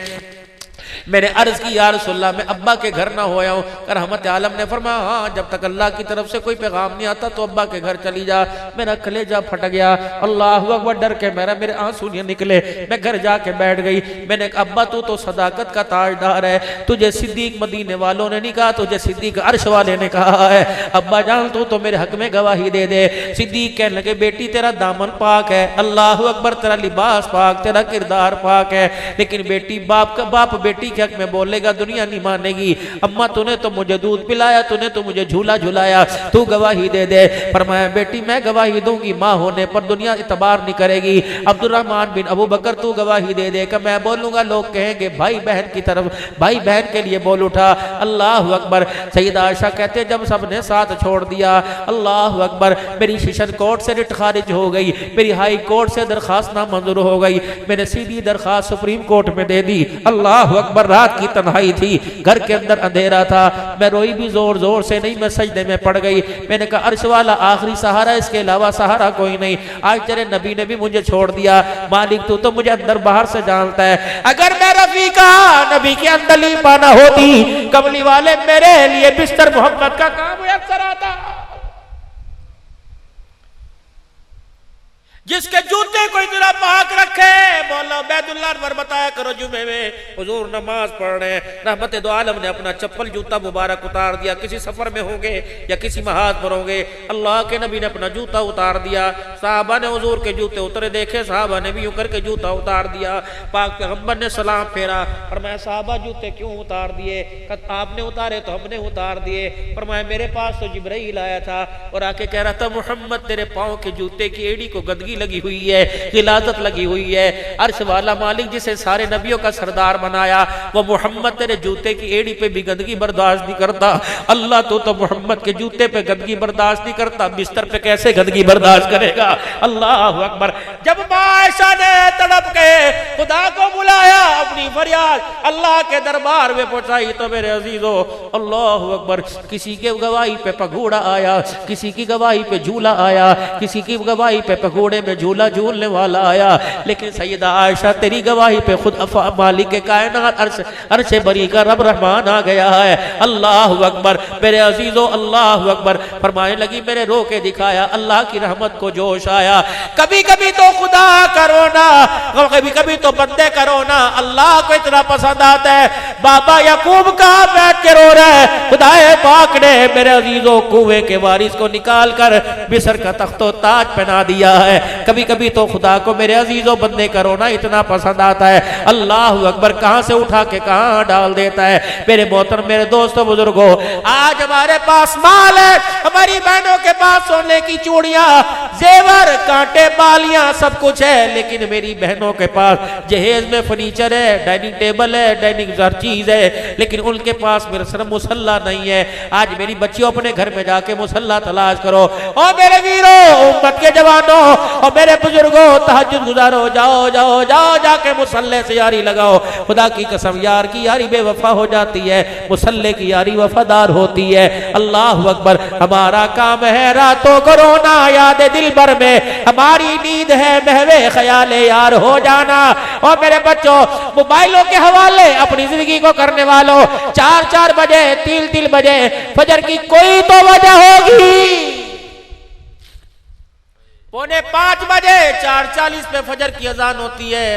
मैंने अर्ज की या रसूलल्लाह मैं अब्बा के घर ना होया हूँ। रहमत आलम ने फरमाया हाँ जब तक अल्लाह की तरफ से कोई पैगाम नहीं आता तो अब्बा के घर चली जा। मेरा कलेजा फट गया, अल्लाह अकबर, डर के मेरे आंसू नहीं निकले। मैं घर जाके बैठ गई। मैंने कहा अब्बा तू तो सदाकत का ताजदार है, तुझे सिद्दीक मदीने वालों ने नहीं कहा, तुझे सिद्दीक अर्श वाले ने कहा है। अब्बा जान तू तो मेरे हक में गवाही दे दे। सिद्दीक कहने लगे बेटी तेरा दामन पाक है, अल्लाह अकबर, तेरा लिबास पाक, तेरा किरदार पाक है, लेकिन बेटी बाप बेटी के हक में बोलेगा दुनिया नहीं मानेगी। अम्मा तूने तो मुझे दूध पिलाया, तूने तो मुझे झूला झुलाया, तू गवाही दे दे। फरमाया बेटी मैं गवाही दूंगी माँ होने पर, दुनिया इतबार नहीं करेगी। अब्दुर्रहमान बिन अबू बकर तू गवाही दे दे। मैं बोलूंगा लोग कहेंगे भाई बहन की तरफ, भाई बहन के लिए बोल उठा। अल्लाह अकबर। सैयदा आयशा कहते जब सबने साथ छोड़ दिया, अल्लाह अकबर, मेरी सेशन कोर्ट से रिट खारिज हो गई, मेरी हाई कोर्ट से दरखास्त नामंजूर हो गई। मैंने सीधी दरखास्त सुप्रीम कोर्ट में दे दी। अल्लाह अकबर। रात की तन्हाई थी, घर के अंदर अंधेरा था, मैं रोई भी जोर जोर से नहीं, मैं सजदे में पड़ गई। मैंने कहा अर्श वाला आखिरी सहारा, इसके अलावा सहारा कोई नहीं। आज तेरे नबी ने भी मुझे छोड़ दिया, मालिक तू तो मुझे अंदर बाहर से जानता है। अगर मैं रफीका नबी के अंदर ली पाना होती, कमली वाले मेरे लिए बिस्तर मोहम्मद का काम अक्सर आता। जिसके जूते को इतना पाक रखे, मौला बैदुल्लाह अनवर बताया करो जुमे में हुजूर नमाज पढ़ रहे हैं, रहमत दो आलम ने अपना चप्पल जूता मुबारक उतार दिया। किसी सफर में होंगे या किसी महाज पर होंगे, अल्लाह के नबी ने अपना जूता उतार दिया। साहबा ने हुजूर के जूते उतरे देखे, साहबा ने भी यूं करके जूता उतार दिया। पाक पैगंबर ने सलाम फेरा, फरमाया साहबा जूते क्यों उतार दिए? आपने उतारे तो हमने उतार दिए। फरमाया मेरे पास तो जिब्राइल आया था और आके कह रहा था मोहम्मद तेरे पाँव के जूते की एड़ी को गंदगी लगी हुई है, गिलाजत लगी हुई है। अर्श वाला मालिक जिसे सारे नबियों का सरदार बनाया, वो मोहम्मद तेरे जूते की एड़ी पे भी गंदगी बर्दाश्त नहीं करता। अल्लाह तो मोहम्मद के जूते पे गंदगी बर्दाश्त नहीं करता, बिस्तर पे कैसे गंदगी बर्दाश्त करेगा? अल्लाह अकबर। जब आयशा ने तड़प के खुदा को बुलाया, अपनी फरियाद अल्लाह के दरबार में पहुंचाई, तो मेरे अजीजों अल्लाह अकबर, किसी के गवाही पे पघूड़ा आया, किसी की गवाही पे झूला आया, किसी की गवाही पे पघूड़े में झूला झूलने वाला आया, लेकिन सैयदा आयशा तेरी गवाही पे खुद मालिक के कायनात अर्श बरी का रब रहमान आ गया है। अल्लाह अकबर। मेरे अजीजों अल्लाह अकबर। फरमाने लगी मेरे रो के दिखाया, अल्लाह की रहमत को जोश आया। कभी कभी तो खुदा करो ना, कभी कभी तो बंदे करो ना, अल्लाह को इतना पसंद आता है। बाबा याकूब कहाँ बैठ के रो रहा है, खुदाए पाक ने मेरे अजीजों कुएं के वारिस को निकाल कर मिस्र का तख्तो ताज पहना दिया है। कभी कभी तो खुदा को मेरे अजीजों बंदे करो ना इतना पसंद आता है। अल्लाह अकबर। कहां से उठा के कहां डाल देता है। मेरे मोहतरम, मेरे दोस्तों, बुजुर्गों, आज हमारे पास माल है, हमारी बहनों के पास सोने की चूड़ियां, जेवर, कांटे, बालियां, सब कुछ है, लेकिन मेरी बहनों के पास जहेज में फर्नीचर है, डाइनिंग टेबल है, डाइनिंग हर चीज है, लेकिन उनके पास मेरे सर मुसल्ला नहीं है। आज मेरी बच्चियों अपने घर में जाके मुसल्ला तलाश करो। और मेरे वीरों, उम्मत के जवानों और मेरे बुजुर्गों, तहज्जुद गुजारो, जाओ जाओ जाओ, जाके मुसल्ले से यारी लगाओ। खुदा की कसम, यार की यारी बेवफा हो जाती है, मुसल्ले की यारी वफादार होती है। अल्लाह अकबर। हमारा काम है रातों को रोना याद दिल भर में, हमारी नींद है महवे ख्याल यार हो जाना। और मेरे बच्चों, मोबाइलों के हवाले अपनी जिंदगी को करने वालों, 4-4 बजे 3-3 बजे फजर की कोई तो वजह होगी। 4:45 बजे 4:40 पे फजर की अजान होती है,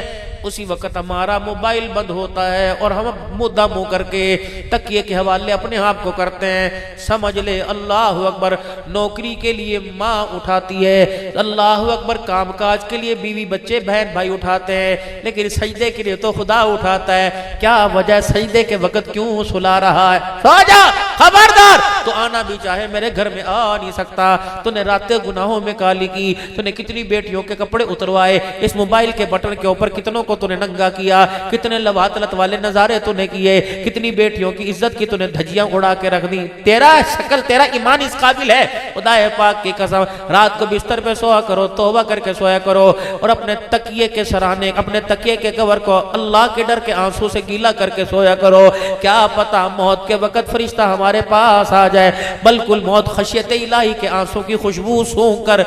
उसी वक्त हमारा मोबाइल बंद होता है और हम मुद्दा मुंह करके तकिए के हवाले अपने आप को करते हैं। समझ ले अल्लाह अकबर, नौकरी के लिए माँ उठाती है, अल्लाह अकबर, कामकाज के लिए बीवी बच्चे बहन भाई उठाते हैं, लेकिन सजदे के लिए तो खुदा उठाता है। क्या वजह, सजदे के वक्त क्यों सुला रहा है? सो जा, खबरदार, तो आना भी चाहे मेरे घर में आ नहीं सकता। तूने रातें गुनाहों में काली की, तूने कितनी बेटियों के कपड़े उतरवाए, इस मोबाइल के बटन के ऊपर कितनों को तूने नंगा किया, कितने लवातलत वाले नजारे तूने किए, कितनी बेटियों की इज्जत की तूने धज्जियां उड़ा के रख दी। तेरा शक्ल, तेरा ईमान इस काबिल है, खुदाए पाक की कसम, रात को बिस्तर पे सोया करो, तौबा करके सोया करो, और अपने तकिए के सराहने, अपने तकिए के कवर को अल्लाह के डर के आंसू से गीला करके सोया करो। क्या पता मौत के वक्त फरिश्ता हमारे पास आ जाए, बिल्कुल मौत खशियत इलाही के आंसू की खुशबू सूंघ कर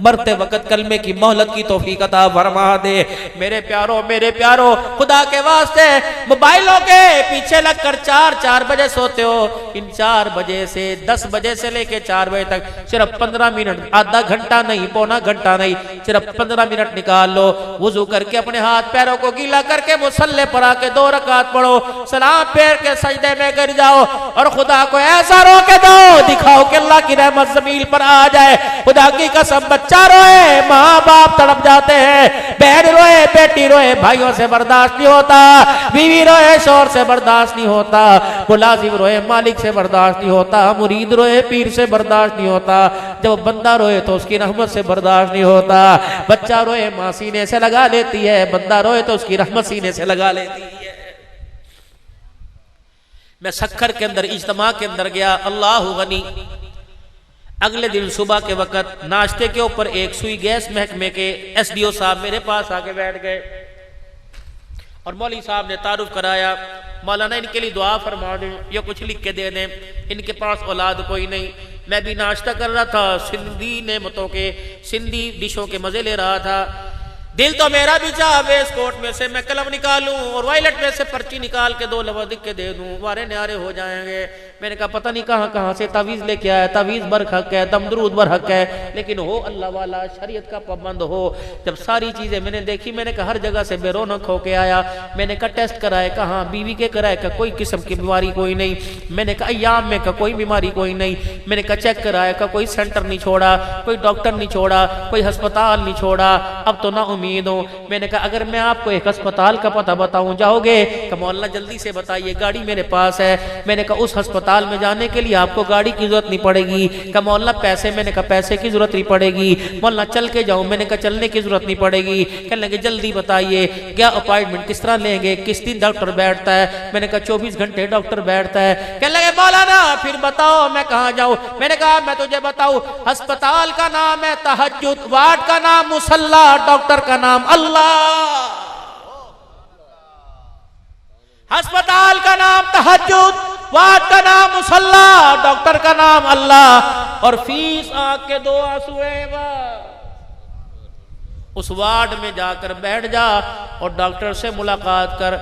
मरते वक्त कलमे की मोहलत की तौफीक अता फरमा दे। मेरे प्यारो, खुदा के वास्ते मोबाइलों के पीछे लगकर 4 बजे सोते हो, इन 4 बजे से 10 बजे से लेके 4 बजे तक सिर्फ 15 मिनट, आधा घंटा नहीं, पौना घंटा नहीं, सिर्फ 15 मिनट निकाल लो, वुजू करके अपने हाथ पैरों को गीला करके मुसल्ले पर आके 2 रकात पढ़ो, सलाम फेर के सजदे में गिर जाओ और खुदा को ऐसा रोके दो, दिखाओ कि अल्लाह की रहमत ज़मीन पर आ जाए। खुदा की कसम, बच्चा रोए, माँ बाप तड़प जाते हैं, बहन रोए, बेटी रोए, भाइयों से बर्दाश्त नहीं होता, बीवी रोए, शौहर से बर्दाश्त नहीं होता, मुलाजिम रोए, मालिक से बर्दाश्त नहीं होता, मुरीद रोए, पीर से बर्दाश्त नहीं होता, जब बंदा रोए तो उसकी रहमत से बर्दाश्त नहीं होता। बच्चा रोए माँ सीने से लगा लेती है, बंदा रोए तो उसकी रहमत सीने से लगा लेती है। मैं सखर के अंदर इज्तिमा के अंदर गया, अल्लाह गनी, अगले दिन सुबह के वक्त नाश्ते के ऊपर एक सुई गैस महकमे के SDO साहब मेरे पास आके बैठ गए और मौलवी साहब ने तारुफ कराया, मौलाना इनके लिए दुआ फरमा दें, ये कुछ लिख के दे दें, इनके पास औलाद कोई नहीं। मैं भी नाश्ता कर रहा था, सिंधी नेमतों के, सिंधी डिशों के मजे ले रहा था। दिल तो मेरा भी चाह वेस्ट कोट में से मैं कलम निकालूं और वायलेट में से पर्ची निकाल के 2 लफ्ज़ लिख के दे दूं, वारे न्यारे हो जाएंगे। मैंने कहा पता नहीं कहाँ से तावीज़ लेके आया, तावीज़ बरहक है, दमदरूद बरहक है, लेकिन हो अल्लाह वाला, शरीयत का पाबंद हो। जब सारी चीज़ें मैंने देखी, मैंने कहा हर जगह से बेरौनक होके आया। मैंने कहा टेस्ट कराए, कहाँ बीवी के कराए, का कोई किस्म की बीमारी कोई नहीं। मैंने कहा अय्याम में का कोई बीमारी कोई नहीं। मैंने कहा चेक कराया, का कोई सेंटर नहीं छोड़ा, कोई डॉक्टर नहीं छोड़ा, कोई अस्पताल नहीं छोड़ा, अब तो ना उम्मीद हो। मैंने कहा अगर मैं आपको एक अस्पताल का पता बताऊं, जाओगे? का मौलाना जल्दी से बताइए, गाड़ी मेरे पास है। मैंने कहा उस अस्पताल में जाने के लिए आपको गाड़ी की जरूरत नहीं पड़ेगी। का मौलाना पैसे? मैंने कहा पैसे की जरूरत नहीं पड़ेगी। मौलाना चल के जाऊं? मैंने कहा चलने की जरूरत नहीं पड़ेगी। कहने लगे जल्दी बताइए क्या अपॉइंटमेंट किस तरह लेंगे, किस दिन डॉक्टर बैठता है? मैंने कहा 24 घंटे डॉक्टर बैठता है। कहने लगे मौलाना फिर बताओ मैं कहाँ जाऊं? मैंने कहा मैं तुझे बताऊं, अस्पताल का नाम है तहज्जुद, वार्ड का नाम मुसल्ला, डॉक्टर का नाम अल्लाह। अस्पताल का नाम तहज्जुद, वार्ड का नाम मुसल्ला, डॉक्टर का नाम अल्लाह, और फीस आंख के 2 आंसू है। उस वार्ड में जाकर बैठ जा और डॉक्टर से मुलाकात कर।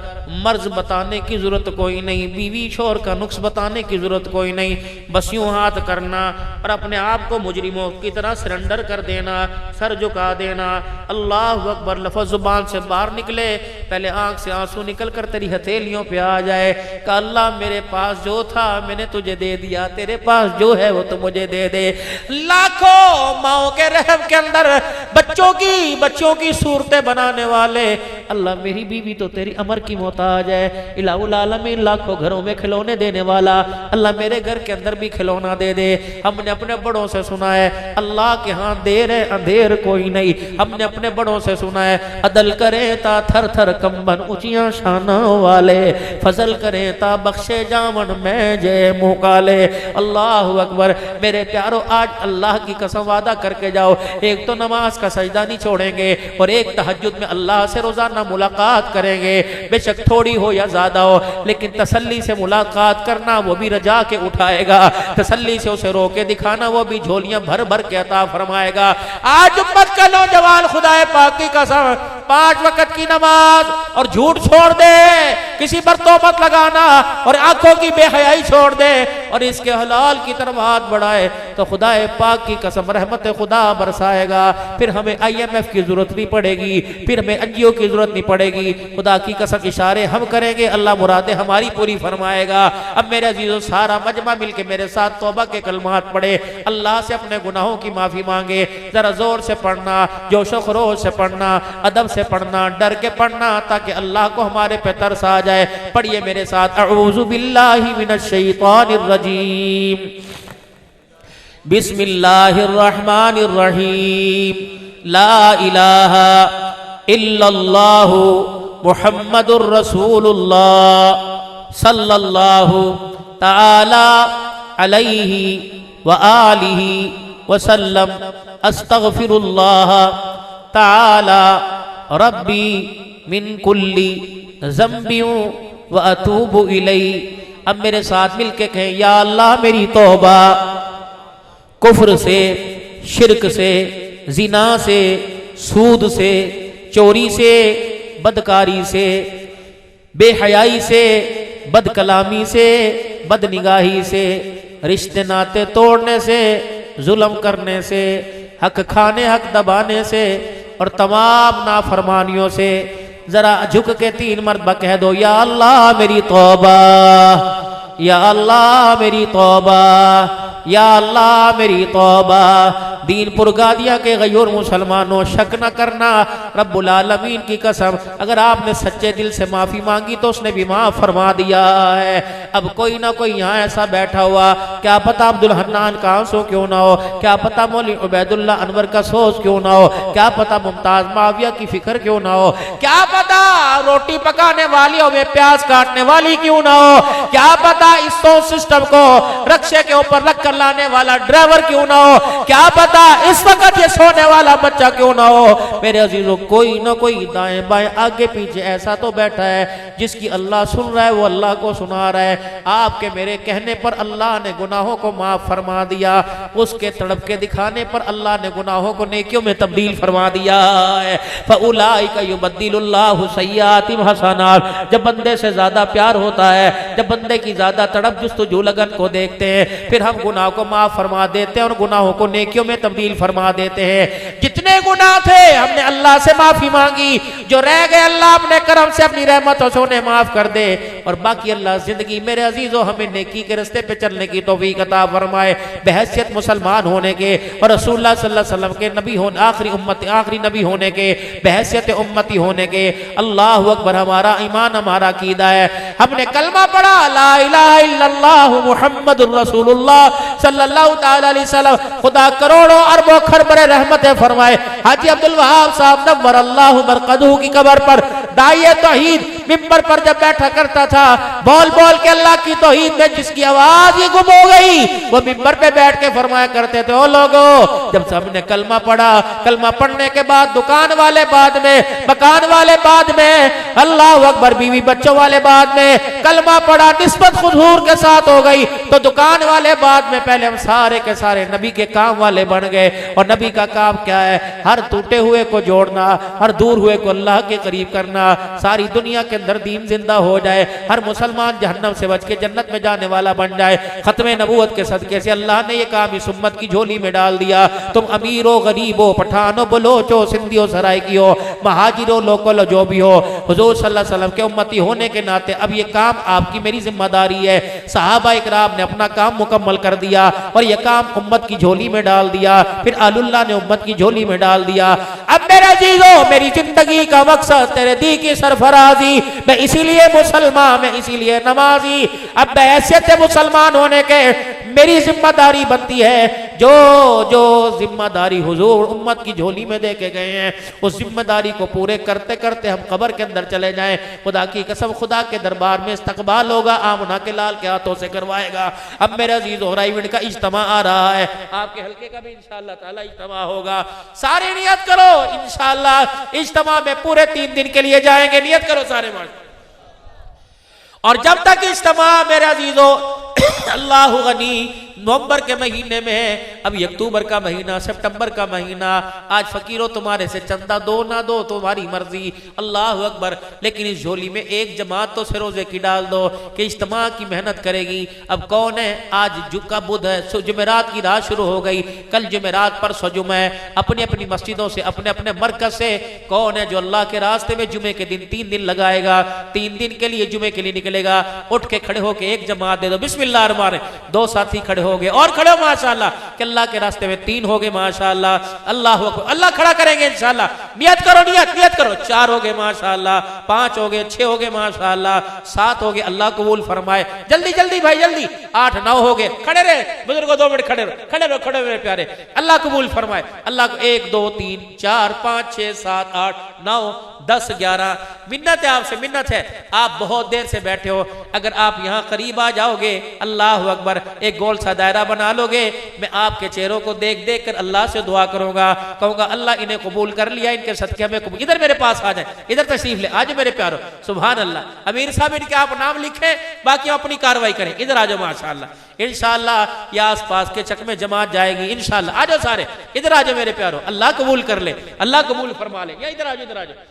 मर्ज बताने की जरूरत कोई नहीं, बीवी शोहर का नुक्स बताने की जरूरत कोई नहीं, बस यूं हाथ करना और अपने आप को मुजरिमों की तरह सरेंडर कर देना, सर झुका देना। अल्लाह अकबर लफ्ज़ जुबान से बाहर निकले, पहले आंख से आंसू निकल कर तेरी हथेलियों पे आ जाए। का अल्लाह मेरे पास जो था मैंने तुझे दे दिया, तेरे पास जो है वो तो मुझे दे दे। लाखों माओ के रहम के अंदर बच्चों की सूरतें बनाने वाले अल्लाह, मेरी बीवी तो तेरी अमर की मोहताज है। इलाहुल आलमीन लाखों घरों में खिलौने देने वाला अल्लाह, मेरे घर के अंदर भी खिलौना दे दे। हमने अपने बड़ों से सुना है अल्लाह के यहाँ देर है अंधेर कोई नहीं। हमने अपने बड़ों से सुना है अदल करे ता थर थर कंबन ऊंचियां शाना वाले, फजल करे ता बख्शे जावन में जय मुँह काले। अल्लाह अकबर। मेरे प्यारो आज अल्लाह की कसम वादा करके जाओ, एक तो नमाज का सजदा नहीं छोड़ेंगे और एक तहज्जुद में अल्लाह से रोजाना मुलाकात करेंगे। बेशक थोड़ी हो या ज्यादा हो, लेकिन तसल्ली से मुलाकात करना वो भी रजा के उठाएगा, तसल्ली से उसे रो के दिखाना वो भी झोलियां भर भर के अता फरमाएगा। आज उम्मत का नौजवान खुदाए पाक की कसम 5 वक्त की नमाज और झूठ छोड़ दे, किसी पर तोहमत लगाना और आंखों की बेहयाई छोड़ दे और इसके हलाल की तरफ हाथ बढ़ाए तो खुदाए पाक की कसम रहमत खुदा बरसाएगा। फिर हमें IMF की जरूरत नहीं पड़ेगी, फिर हमें NGO की जरूरत नहीं पड़ेगी। खुदा की कसम इशारे हम करेंगे, अल्लाह मुरादें हमारी पूरी फरमाएगा। अब मेरे अजीजों सारा मजमा मिलके मेरे साथ तौबा के कलमात पढ़े, अल्लाह से अपने गुनाहों की माफी मांगे। जरा जोर से पढ़ना, जोशो खरोश से पढ़ना, अदब से पढ़ना, डर के पढ़ना, ताकि अल्लाह को हमारे पे तरस आ जाए। पढ़िए मेरे साथ, अऊज़ु बिल्लाहि मिनश शैतानिर रजीम। रजीम। बिस्मिल्लाहिर्रहमानिर्रहीम। ला इलाहा इल्लल्लाहु मुहम्मदुर रसूलुल्लाह सल्लल्लाहु ताला अलैहि व आलिहि वसल्लम। अस्तगफिरुल्लाह ताला रब्बी मिन कुल्ली ज़म्बिन व अतूबु इलैहि। अब मेरे साथ मिलके कहें, या अल्लाह मेरी तौबा कुफ्र से, शिरक से, जिना से, सूद से, चोरी से, बदकारी से, बेहयाई से, बदकलामी से, बदनिगाही से, रिश्ते नाते तोड़ने से, जुल्म करने से, हक खाने हक दबाने से और तमाम नाफरमानियों से जरा झुक के 3 मरतबा कह दो, या अल्लाह मेरी तौबा, या अल्लाह मेरी तौबा, या अल्लाह मेरी तौबा। दीन पुरगादिया के गयूर मुसलमानों, शक न करना, रब्बुल आलमीन की कसम, अगर आपने सच्चे दिल से माफ़ी मांगी तो उसने भी माफ़ फरमा दिया है। अब कोई ना कोई यहाँ ऐसा बैठा हुआ, क्या पता अब्दुल हन्नान का आंसू क्यों ना हो, क्या पता मौलवी उबैदुल्लाह अनवर का सोच क्यों ना हो, क्या पता मुमताज माविया की फिक्र क्यों ना हो, क्या पता रोटी पकाने वालियों में प्याज काटने वाली क्यों ना हो, क्या पता इस सोच सिस्टम को रक्शे के ऊपर रख कर लाने वाला ड्राइवर क्यों ना हो, क्या पता इस वक्त ये सोने वाला बच्चा क्यों ना हो। मेरे अजीजों, कोई ना कोई दाएं बाएं आगे पीछे ऐसा तो बैठा है जिसकी अल्लाह सुन रहा है, वो अल्लाह को सुना रहा है। आपके मेरे कहने पर अल्लाह ने गुनाहों को माफ फरमा दिया, उसके तड़प के दिखाने पर अल्लाह ने गुनाहों को नेकियों में तब्दील फरमा दिया है। फउलाइका युबद्दिलुल्लाहु सय्यातिहिम हसनात। जब बंदे से ज्यादा प्यार होता है, जब बंदे की ज्यादा तड़प जुस्तजू लगन को देखते हैं, फिर हम गुनाह को माफ फरमा देते हैं और गुनाहों को नेकियों में तब्दील फरमा देते हैं। जितने गुनाह थे हमने अल्लाह से माफी मांगी, जो रह गए अल्लाह अपने करम से अपनी रहमतों से उन्हें माफ कर दे, और बाकी अल्लाह जिंदगी मेरे अजीजों हमें नेकी के रास्ते पे चलने की तौफीक अता फरमाए। बहैसियत मुसलमान होने के और रसूलुल्लाह सल्लल्लाहु अलैहि वसल्लम के नबी होने, आखिरी नबी होने के, बहैसियत उम्मती होने के, अल्लाह अकबर, हमारा ईमान हमारा अकीदा है। हमने कलमा पढ़ा, ला इलाहा इल्लल्लाह मुहम्मदुर रसूलुल्लाह सल्लल्लाहु ताला अलैहि वसल्लम। खुदा करोड़ों अरबों खरबरे रहमतें फरमाए। हाजी अब्दुल वहाब साहब नव्वर अल्लाहु बरकतहू की कब्र पर दाइए तौहीद मिंबर पर जब बैठा करता था, बोल बोल के अल्लाह की तौहीद में जिसकी आवाज ही गुम हो गई, वो मिंबर पे बैठ के फरमाया करते थे, ओ लोगो, जब सबने कलमा पढ़ा, कलमा पढ़ने के बाद दुकान वाले बाद में, मकान वाले बाद में, अल्लाह अकबर, बीवी बच्चों वाले बाद में, कलमा पढ़ा निस्बत हुजूर के साथ हो गई, तो दुकान वाले बाद में पहले हम सारे के सारे नबी के काम वाले बन गए। और नबी का काम क्या है? हर टूटे हुए को जोड़ना, हर दूर हुए को अल्लाह के करीब करना, सारी दुनिया के अंदर दीन जिंदा हो जाए, हर मुसलमान जहन्नम से बच के जन्नत में जाने वाला बन जाए। खत्मे नबूवत के सदके से अल्लाह ने ये काम इस उम्मत की झोली में डाल दिया। तुम अमीरो, गरीबो, पठानो, बलोचो, सिंधियो, सराइकियो, महाजिरो, लोकल जो भी हो, हुजूर सल्लल्लाहु अलैहि वसल्लम के उम्मती होने के नाते अब ये काम आपकी मेरी जिम्मेदारी है। सहाबा इकराम ने अपना काम मुकम्मल कर दिया और यह काम उम्मत की झोली में डाल दिया, फिर अल्लाह ने उम्मत की झोली में डाल दिया। अब मेरे अजीजों, मेरी जिंदगी का मकसद तेरे दी की सरफराजी, मैं इसीलिए मुसलमान, मैं इसीलिए नमाजी। अब बहैसियत मुसलमान होने के मेरी जिम्मेदारी बनती है, जो जो जिम्मेदारी हुजूर उम्मत की झोली में दे के गए हैं, उस जिम्मेदारी को पूरे करते करते हम कब्र के अंदर चले जाएं। खुदा की कसम, खुदा के दरबार में इस्तकबाल होगा, आमना के लाल के हाथों से करवाएगा। अब मेरे अजीजों, राइविंड का इज्तिमा आ रहा है, आपके हल्के का भी इंशाअल्लाह ताला इज्तिमा होगा। सारी नियत करो, इंशाअल्लाह इज्तिमा में पूरे 3 दिन के लिए जाएंगे, नियत करो सारे मार्च। और जब तक इज्तिमा मेरे अजीजों अल्लाह गनी नवंबर के महीने में है, अभी अक्टूबर का महीना, सितंबर का महीना, आज फकीरों तुम्हारे से चंदा दो ना दो तुम्हारी मर्जी, अल्लाह अकबर, लेकिन इस झोली में एक जमात तो रोजे की डाल दो कि इज्तिमा की मेहनत करेगी। अब कौन है? आज जुका बुध है, जुमेरात की रात शुरू हो गई, कल जुमेरात, परसों जुमे है। अपनी अपनी मस्जिदों से, अपने अपने मरकज से कौन है जो अल्लाह के रास्ते में जुमे के दिन 3 दिन लगाएगा, 3 दिन के लिए जुमे के लिए निकलेगा? उठ के खड़े होके एक जमात दे दो, बिस्मिल्लाह रहमान, 2 साथी खड़े हो गए और खड़े हो माशाअल्लाह, कि अल्लाह के रास्ते में 3 हो गए माशाअल्लाह, अल्लाह अल्लाह खड़ा करेंगे इंशाअल्लाह। नियत करो, नियत करो। 4 हो गए माशाअल्लाह, 5 हो गए, 6 हो गए माशाअल्लाह, 7 हो गए, अल्लाह कबूल फरमाए। जल्दी जल्दी भाई जल्दी, 8 9 हो गए। खड़े रहे बुजुर्गो, 2 मिनट खड़े रहो, खड़े रहो, खड़े मेरे प्यारे। अल्लाह कबूल फरमाए। अल्लाह को 1 2 3 4 5 6 7 8 9 10 11 मिन्नत है आपसे, मिन्नत है। आप बहुत देर से बैठे हो, अगर आप यहाँ करीब आ जाओगे, अल्लाह अकबर, एक गोल सा दायरा बना लोगे, मैं आपके चेहरों को देख देख कर अल्लाह से दुआ करूंगा, कहूंगा अल्लाह इन्हें कबूल कर लिया, इनके सदके हमें कबूल। इधर मेरे पास आ जाए, इधर तशरीफ ले, आज मेरे प्यारो, सुभान अल्लाह। अमीर साहब इनके आप नाम लिखें, बाकी अपनी कार्रवाई करें। इधर आ जाओ माशाअल्लाह, इंशाअल्लाह या आस पास के चक में जमात जाएगी इंशाअल्लाह। आ जाओ सारे, इधर आ जाओ मेरे प्यारो, अल्लाह कबूल कर ले, अल्लाह कबूल फरमा ले। या इधर आ जाओ, इधर आ जाओ,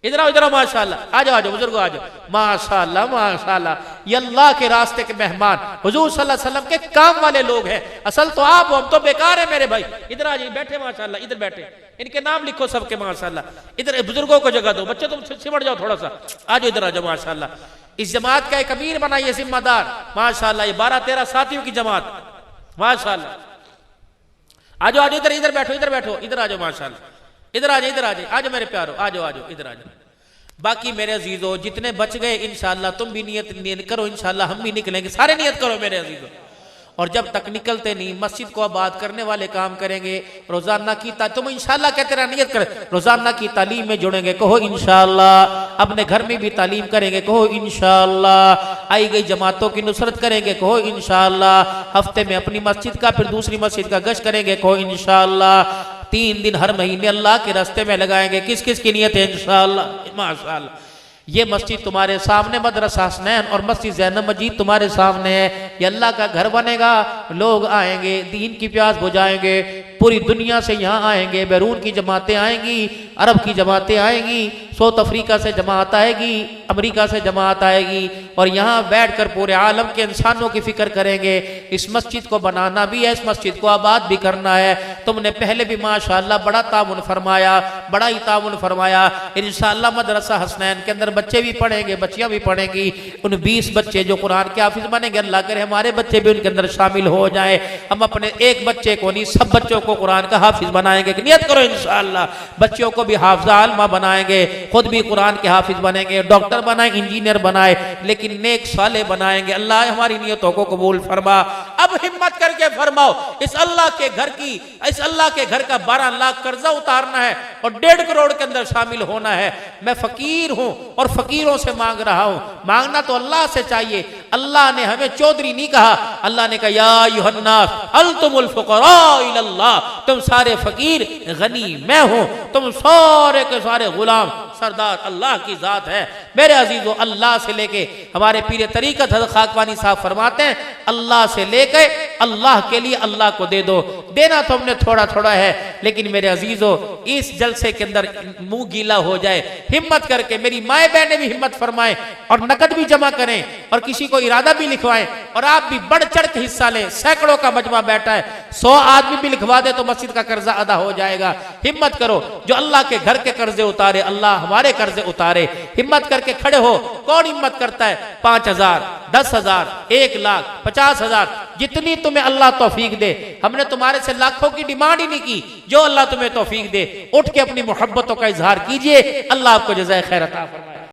इधर आओ, इधर आओ माशाअल्लाह। आ जाओ, आ जाओ बुजुर्गो, आ जाओ माशाअल्लाह, माशाअल्लाह। ये अल्लाह के रास्ते के मेहमान, हुजूर सल्लल्लाहु अलैहि वसल्लम के काम वाले लोग हैं। असल तो आप हो, हम तो बेकार है मेरे भाई। इधर आ जाइए, बैठे माशाअल्लाह, इधर बैठे, इनके नाम लिखो सबके माशाअल्लाह। इधर बुजुर्गों को जगह दो, बच्चे तुम सिमट जाओ थोड़ा सा। आ जाओ, इधर आ जाओ माशाअल्लाह। इस जमात का एक अमीर बनाइए, जिम्मेदार माशाअल्लाह। ये 12 13 साथियों की जमात माशाअल्लाह। आ जाओ, आ जाओ, इधर इधर बैठो, इधर बैठो, इधर आ जाओ माशाअल्लाह। इधर आ जाओ, इधर आ जाओ, आ जाओ मेरे प्यारो, आ जाओ, आ जाओ, इधर आ जाओ। बाकी मेरे अजीजों जितने बच गए इंशाअल्लाह तुम भी नियत करो, इंशाअल्लाह हम भी निकलेंगे, सारे नियत करो मेरे अजीजों। और जब तक निकलते नहीं, मस्जिद को आबाद करने वाले काम करेंगे। रोजाना की तुम इंशाअल्लाह कहते रहे, नियत करें, रोजाना की तालीम में जुड़ेंगे, कहो इंशाअल्लाह। अपने घर में भी तालीम करेंगे, कहो इंशाअल्लाह। आई गई जमातों की नुसरत करेंगे, कहो इंशाअल्लाह। हफ्ते में अपनी मस्जिद का फिर दूसरी मस्जिद का गश्त करेंगे, कहो इंशाअल्लाह। 3 दिन हर महीने अल्लाह के रास्ते में लगाएंगे। किस किस की नियत है? इंशाअल्लाह माशाअल्लाह। ये मस्जिद तुम्हारे सामने, मदरसा हसनैन और मस्जिद ज़ैनब मजीद तुम्हारे सामने है। ये अल्लाह का घर बनेगा, लोग आएंगे, दीन की प्यास बुझाएंगे, पूरी दुनिया से यहाँ आएंगे। बैरून की जमातें आएंगी, अरब की जमातें आएंगी, साउथ अफ्रीका से जमात आएगी, अमेरिका से जमात आएगी, और यहाँ बैठकर पूरे आलम के इंसानों की फिक्र करेंगे। इस मस्जिद को बनाना भी है, इस मस्जिद को आबाद भी करना है। तुमने पहले भी माशाअल्लाह बड़ा ताउन फरमाया, बड़ा ही ताउन फरमाया। इंशाअल्लाह मदरसा हसनैन के अंदर बच्चे भी पढ़ेंगे, बच्चियां भी पढ़ेंगी। उन 20 बच्चे जो कुरान के हाफिज बनेंगे, अल्लाह करे हमारे बच्चे भी उनके अंदर शामिल हो जाए। हम अपने एक बच्चे को नहीं, सब बच्चों को कुरान का हाफिज बनाएंगे। नियत करो इंशाअल्लाह, बच्चों को भी हाफिज आलमा बनाएंगे, खुद भी कुरान के हाफिज बनेंगे, डॉक्टर बनाए, इंजीनियर बनाए, लेकिन नेक साले बनाएंगे। अल्लाह हमारी नियतों को कबूल फरमा। अब हिम्मत करके फरमाओ, इस अल्लाह के घर की, इस अल्लाह के घर का 12 लाख कर्जा उतारना है और 1.5 करोड़ के अंदर शामिल होना है। मैं फकीर हूं और फकीरों से मांग रहा हूं। मांगना तो अल्लाह से चाहिए। अल्लाह ने हमें चौधरी नहीं कहा, अल्लाह ने कहा या अय्युहन्नास अंतुमुल फुकरा इलल्लाह, तुम सारे फकीर, गनी मैं हूं, तुम सारे के सारे गुलाम, सरदार अल्लाह की जात है। मेरे अजीजों, अल्लाह से लेके हमारे पीर तरीकत हज़रत खाकवानी साहब फरमाते हैं, अल्लाह से लेके अल्लाह के लिए अल्लाह को दे दो। देना तो हमने थोड़ा थोड़ा है, लेकिन मेरे अजीजों इस जलसे के अंदर मुंह गीला हो जाए, हिम्मत करके मेरी माए बहनें भी हिम्मत फरमाएं और नकद भी जमा करें और किसी को इरादा भी लिखवाएं, और आप भी बढ़ चढ़ के हिस्सा लें। सैकड़ों का मजमा बैठा है, 100 आदमी भी लिखवा दे तो मस्जिद का कर्जा अदा हो जाएगा। हिम्मत करो, जो अल्लाह के घर के कर्जे उतारे, अल्लाह हमारे कर्जे उतारे। हिम्मत करके खड़े हो। कौन हिम्मत करता है? 5,000, 10,000, 1 लाख, 50,000, जितनी तुम्हें अल्लाह तौफीक दे। हमने तुम्हारे से लाखों की डिमांड ही नहीं की, जो अल्लाह तुम्हें तौफीक दे। उठ के अपनी मोहब्बतों का इजहार कीजिए, अल्लाह आपको जज़ाए खैर अता फरमाए।